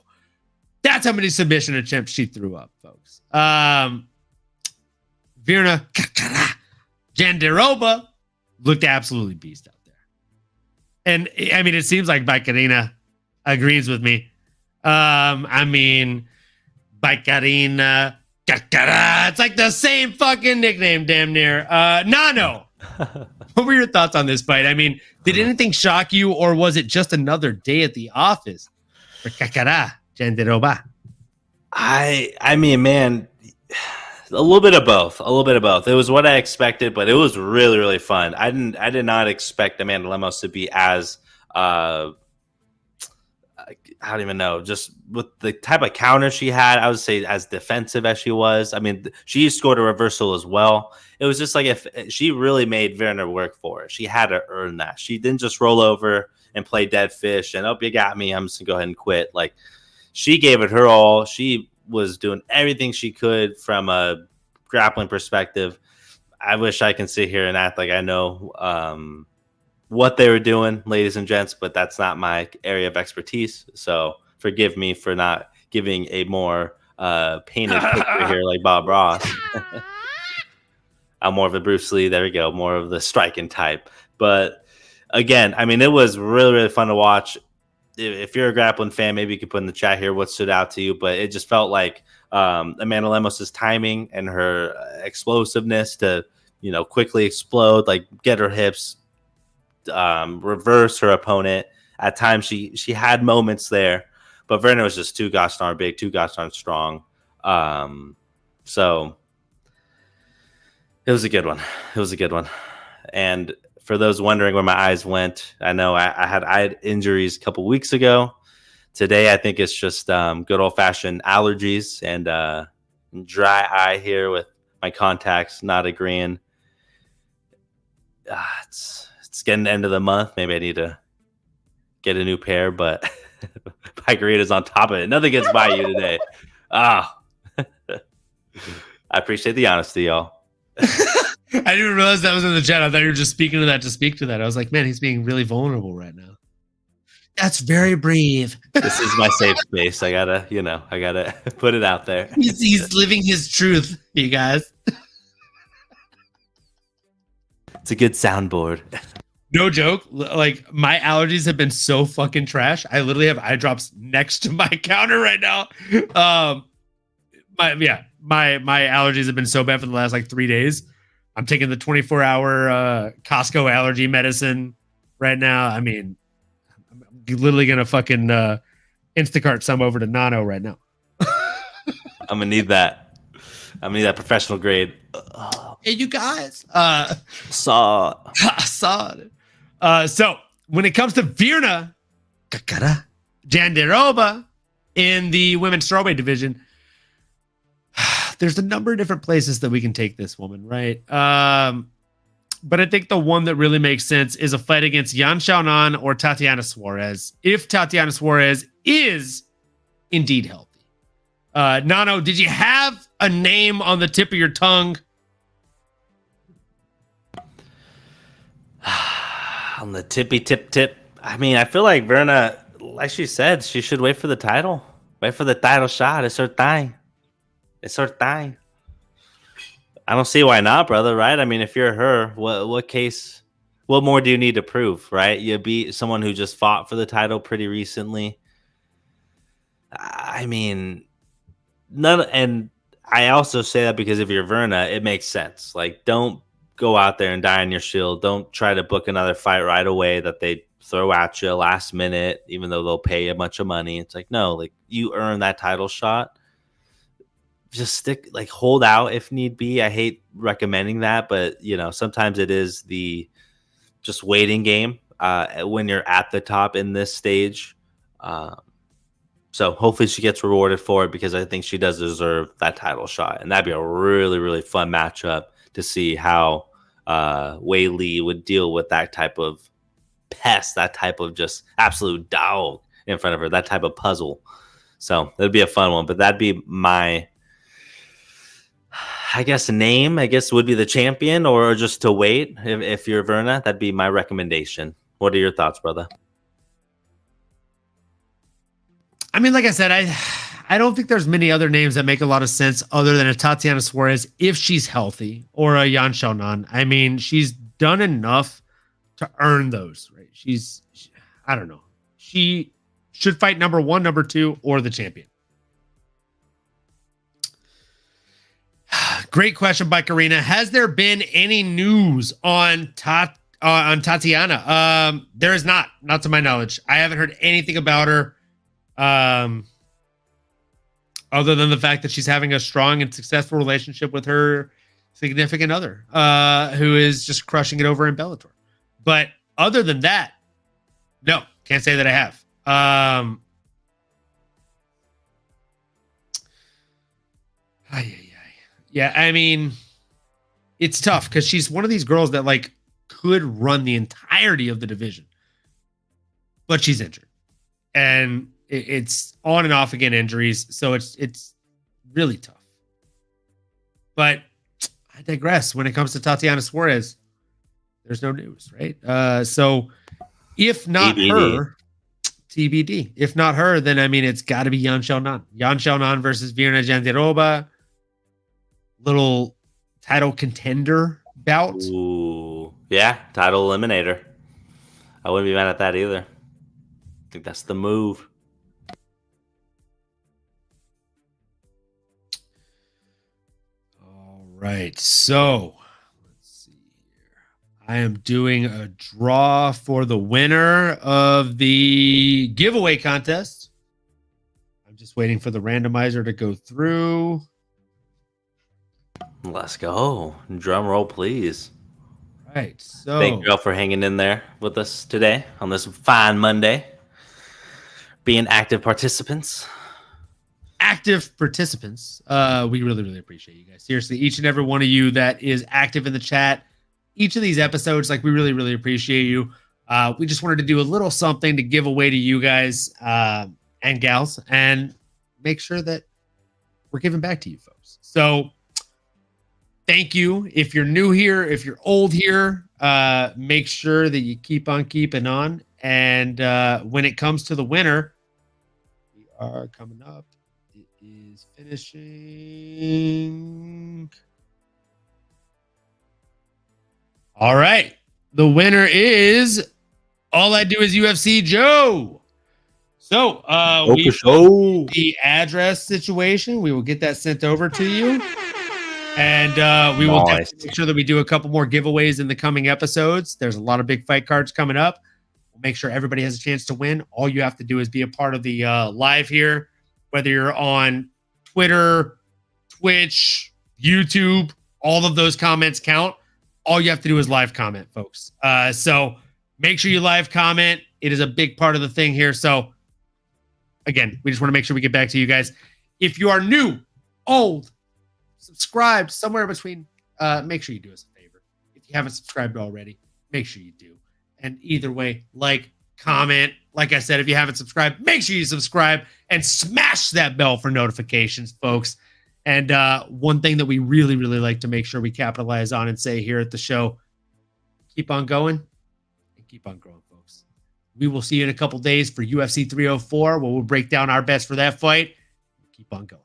[SPEAKER 2] That's how many submission attempts she threw up, folks. Virna Kakara Jandiroba looked absolutely beast out there. And I mean, it seems like Baikarina agrees with me. I mean, Baikarina Kakara. It's like the same fucking nickname, damn near. Nano. What were your thoughts on this fight? I mean, did anything shock you, or was it just another day at the office for Kakara Jandiroba?
[SPEAKER 3] I mean, man, a little bit of both. It was what I expected, but it was really, really fun. I did not expect Amanda Lemos to be as I don't even know, just with the type of counter she had, I would say as defensive as she was. I mean, she scored a reversal as well. It was just like if she really made Virna work for it. She had to earn that. She didn't just roll over and play dead fish and, oh, you got me, I'm just going to go ahead and quit. Like, she gave it her all. She was doing everything she could from a grappling perspective. I wish I can sit here and act like I know what they were doing, ladies and gents, but that's not my area of expertise. So forgive me for not giving a more painted picture here like Bob Ross. I'm more of a Bruce Lee. There we go. More of the striking type. But again, I mean, it was really, really fun to watch. If you're a grappling fan, maybe you could put in the chat here what stood out to you. But it just felt like Amanda Lemos' timing and her explosiveness to, quickly explode, like get her hips, reverse her opponent. At times she had moments there, but Verna was just too gosh darn big, too gosh darn strong. So it was a good one. It was a good one. And for those wondering where my eyes went, I know I had injuries a couple weeks ago. Today, I think it's just good old-fashioned allergies and dry eye here with my contacts not agreeing. It's getting the end of the month. Maybe I need to get a new pair, but Picarita's on top of it. Nothing gets by you today. I appreciate the honesty, y'all.
[SPEAKER 2] I didn't realize that was in the chat. I thought you were just speaking to that to speak to that. I was like, man, he's being really vulnerable right now. That's very brave.
[SPEAKER 3] This is my safe space. I gotta put it out there.
[SPEAKER 2] He's living his truth, you guys.
[SPEAKER 3] It's a good soundboard.
[SPEAKER 2] No joke. Like, my allergies have been so fucking trash. I literally have eye drops next to my counter right now. My allergies have been so bad for the last 3 days. I'm taking the 24-hour Costco allergy medicine right now. I mean, I'm literally gonna fucking Instacart some over to Nano right now.
[SPEAKER 3] I'm gonna need that. I'm gonna need that professional grade.
[SPEAKER 2] Hey, you guys.
[SPEAKER 3] Saw
[SPEAKER 2] it. So when it comes to Virna Jandiroba in the women's strawweight division, there's a number of different places that we can take this woman, right? But I think the one that really makes sense is a fight against Yan Xiaonan or Tatiana Suarez, if Tatiana Suarez is indeed healthy. Nano, did you have a name on the tip of your tongue?
[SPEAKER 3] On the tippy tip. I mean, I feel like Verna, like she said, she should wait for the title. Wait for the title shot. It's her thing. It's her thing. I don't see why not, brother, right? I mean, if you're her, what more do you need to prove, right? You beat someone who just fought for the title pretty recently. I mean, and I also say that because if you're Verna, it makes sense. Like, don't go out there and die on your shield. Don't try to book another fight right away that they throw at you last minute, even though they'll pay a bunch of money. It's like, no, like, you earn that title shot. Just hold out if need be. I hate recommending that, but sometimes it is the just waiting game when you're at the top in this stage. So hopefully she gets rewarded for it, because I think she does deserve that title shot. And that'd be a really, really fun matchup to see how Wei Li would deal with that type of pest, that type of just absolute dog in front of her, that type of puzzle. So that'd be a fun one, but that'd be my, name, would be the champion, or just to wait. If you're Verna, that'd be my recommendation. What are your thoughts, brother?
[SPEAKER 2] I mean, like I said, I don't think there's many other names that make a lot of sense other than a Tatiana Suarez if she's healthy, or a Yan Xiaonan. I mean, she's done enough to earn those, right? I don't know. She should fight number 1, number 2, or the champion. Great question by Karina. Has there been any news on Tatiana? There is not to my knowledge. I haven't heard anything about her. Other than the fact that she's having a strong and successful relationship with her significant other, who is just crushing it over in Bellator. But other than that, no, can't say that I have. Yeah, I mean, it's tough because she's one of these girls that could run the entirety of the division, but she's injured, and it's on and off again injuries, so it's really tough. But I digress. When it comes to Tatiana Suarez, there's no news, right? So if not her, TBD. If not her, then I mean, it's got to be Yan Xiaonan. Yan Xiaonan versus Virna Jandiroba. Little title contender bout.
[SPEAKER 3] Ooh, yeah, title eliminator. I wouldn't be mad at that either. I think that's the move.
[SPEAKER 2] All right, so let's see here. I am doing a draw for the winner of the giveaway contest. I'm just waiting for the randomizer to go through.
[SPEAKER 3] Let's go. Drum roll, please.
[SPEAKER 2] Right, so
[SPEAKER 3] Thank you all for hanging in there with us today on this fine Monday. Being active participants.
[SPEAKER 2] active participants. We really, really appreciate you guys. Seriously, each and every one of you that is active in the chat. Each of these episodes, like, we really, really appreciate you. We just wanted to do a little something to give away to you guys and gals, and make sure that we're giving back to you folks. So thank you. If you're new here, if you're old here, make sure that you keep on keeping on. And when it comes to the winner, we are coming up. It is finishing. All right. The winner is All I Do Is UFC Joe. So we
[SPEAKER 3] show
[SPEAKER 2] the address situation. We will get that sent over to you. And we will definitely make sure that we do a couple more giveaways in the coming episodes. There's a lot of big fight cards coming up. We'll make sure everybody has a chance to win. All you have to do is be a part of the live here, whether you're on Twitter, Twitch, YouTube. All of those comments count. All you have to do is live comment, folks. So make sure you live comment. It is a big part of the thing here. So again, we just want to make sure we get back to you guys. If you are new, old, subscribed, somewhere between, make sure you do us a favor. If you haven't subscribed already, make sure you do. And either way, like, comment. Like I said, if you haven't subscribed, make sure you subscribe and smash that bell for notifications, folks. And one thing that we really, really like to make sure we capitalize on and say here at the show, keep on going and keep on growing, folks. We will see you in a couple days for UFC 304, where we'll break down our bets for that fight. Keep on going.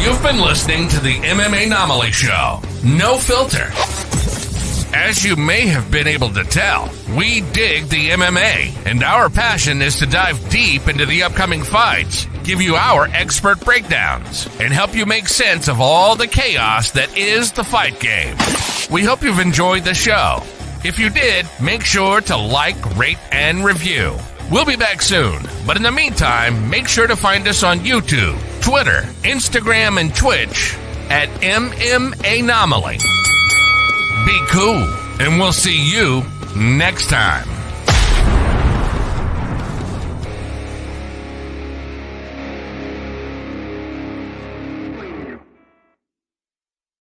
[SPEAKER 1] You've been listening to the MMAnomaly Show. No filter. As you may have been able to tell, we dig the MMA, and our passion is to dive deep into the upcoming fights, give you our expert breakdowns, and help you make sense of all the chaos that is the fight game. We hope you've enjoyed the show. If you did, make sure to like, rate, and review. We'll be back soon, but in the meantime, make sure to find us on YouTube, Twitter, Instagram, and Twitch at MMAnomaly. Be cool, and we'll see you next time.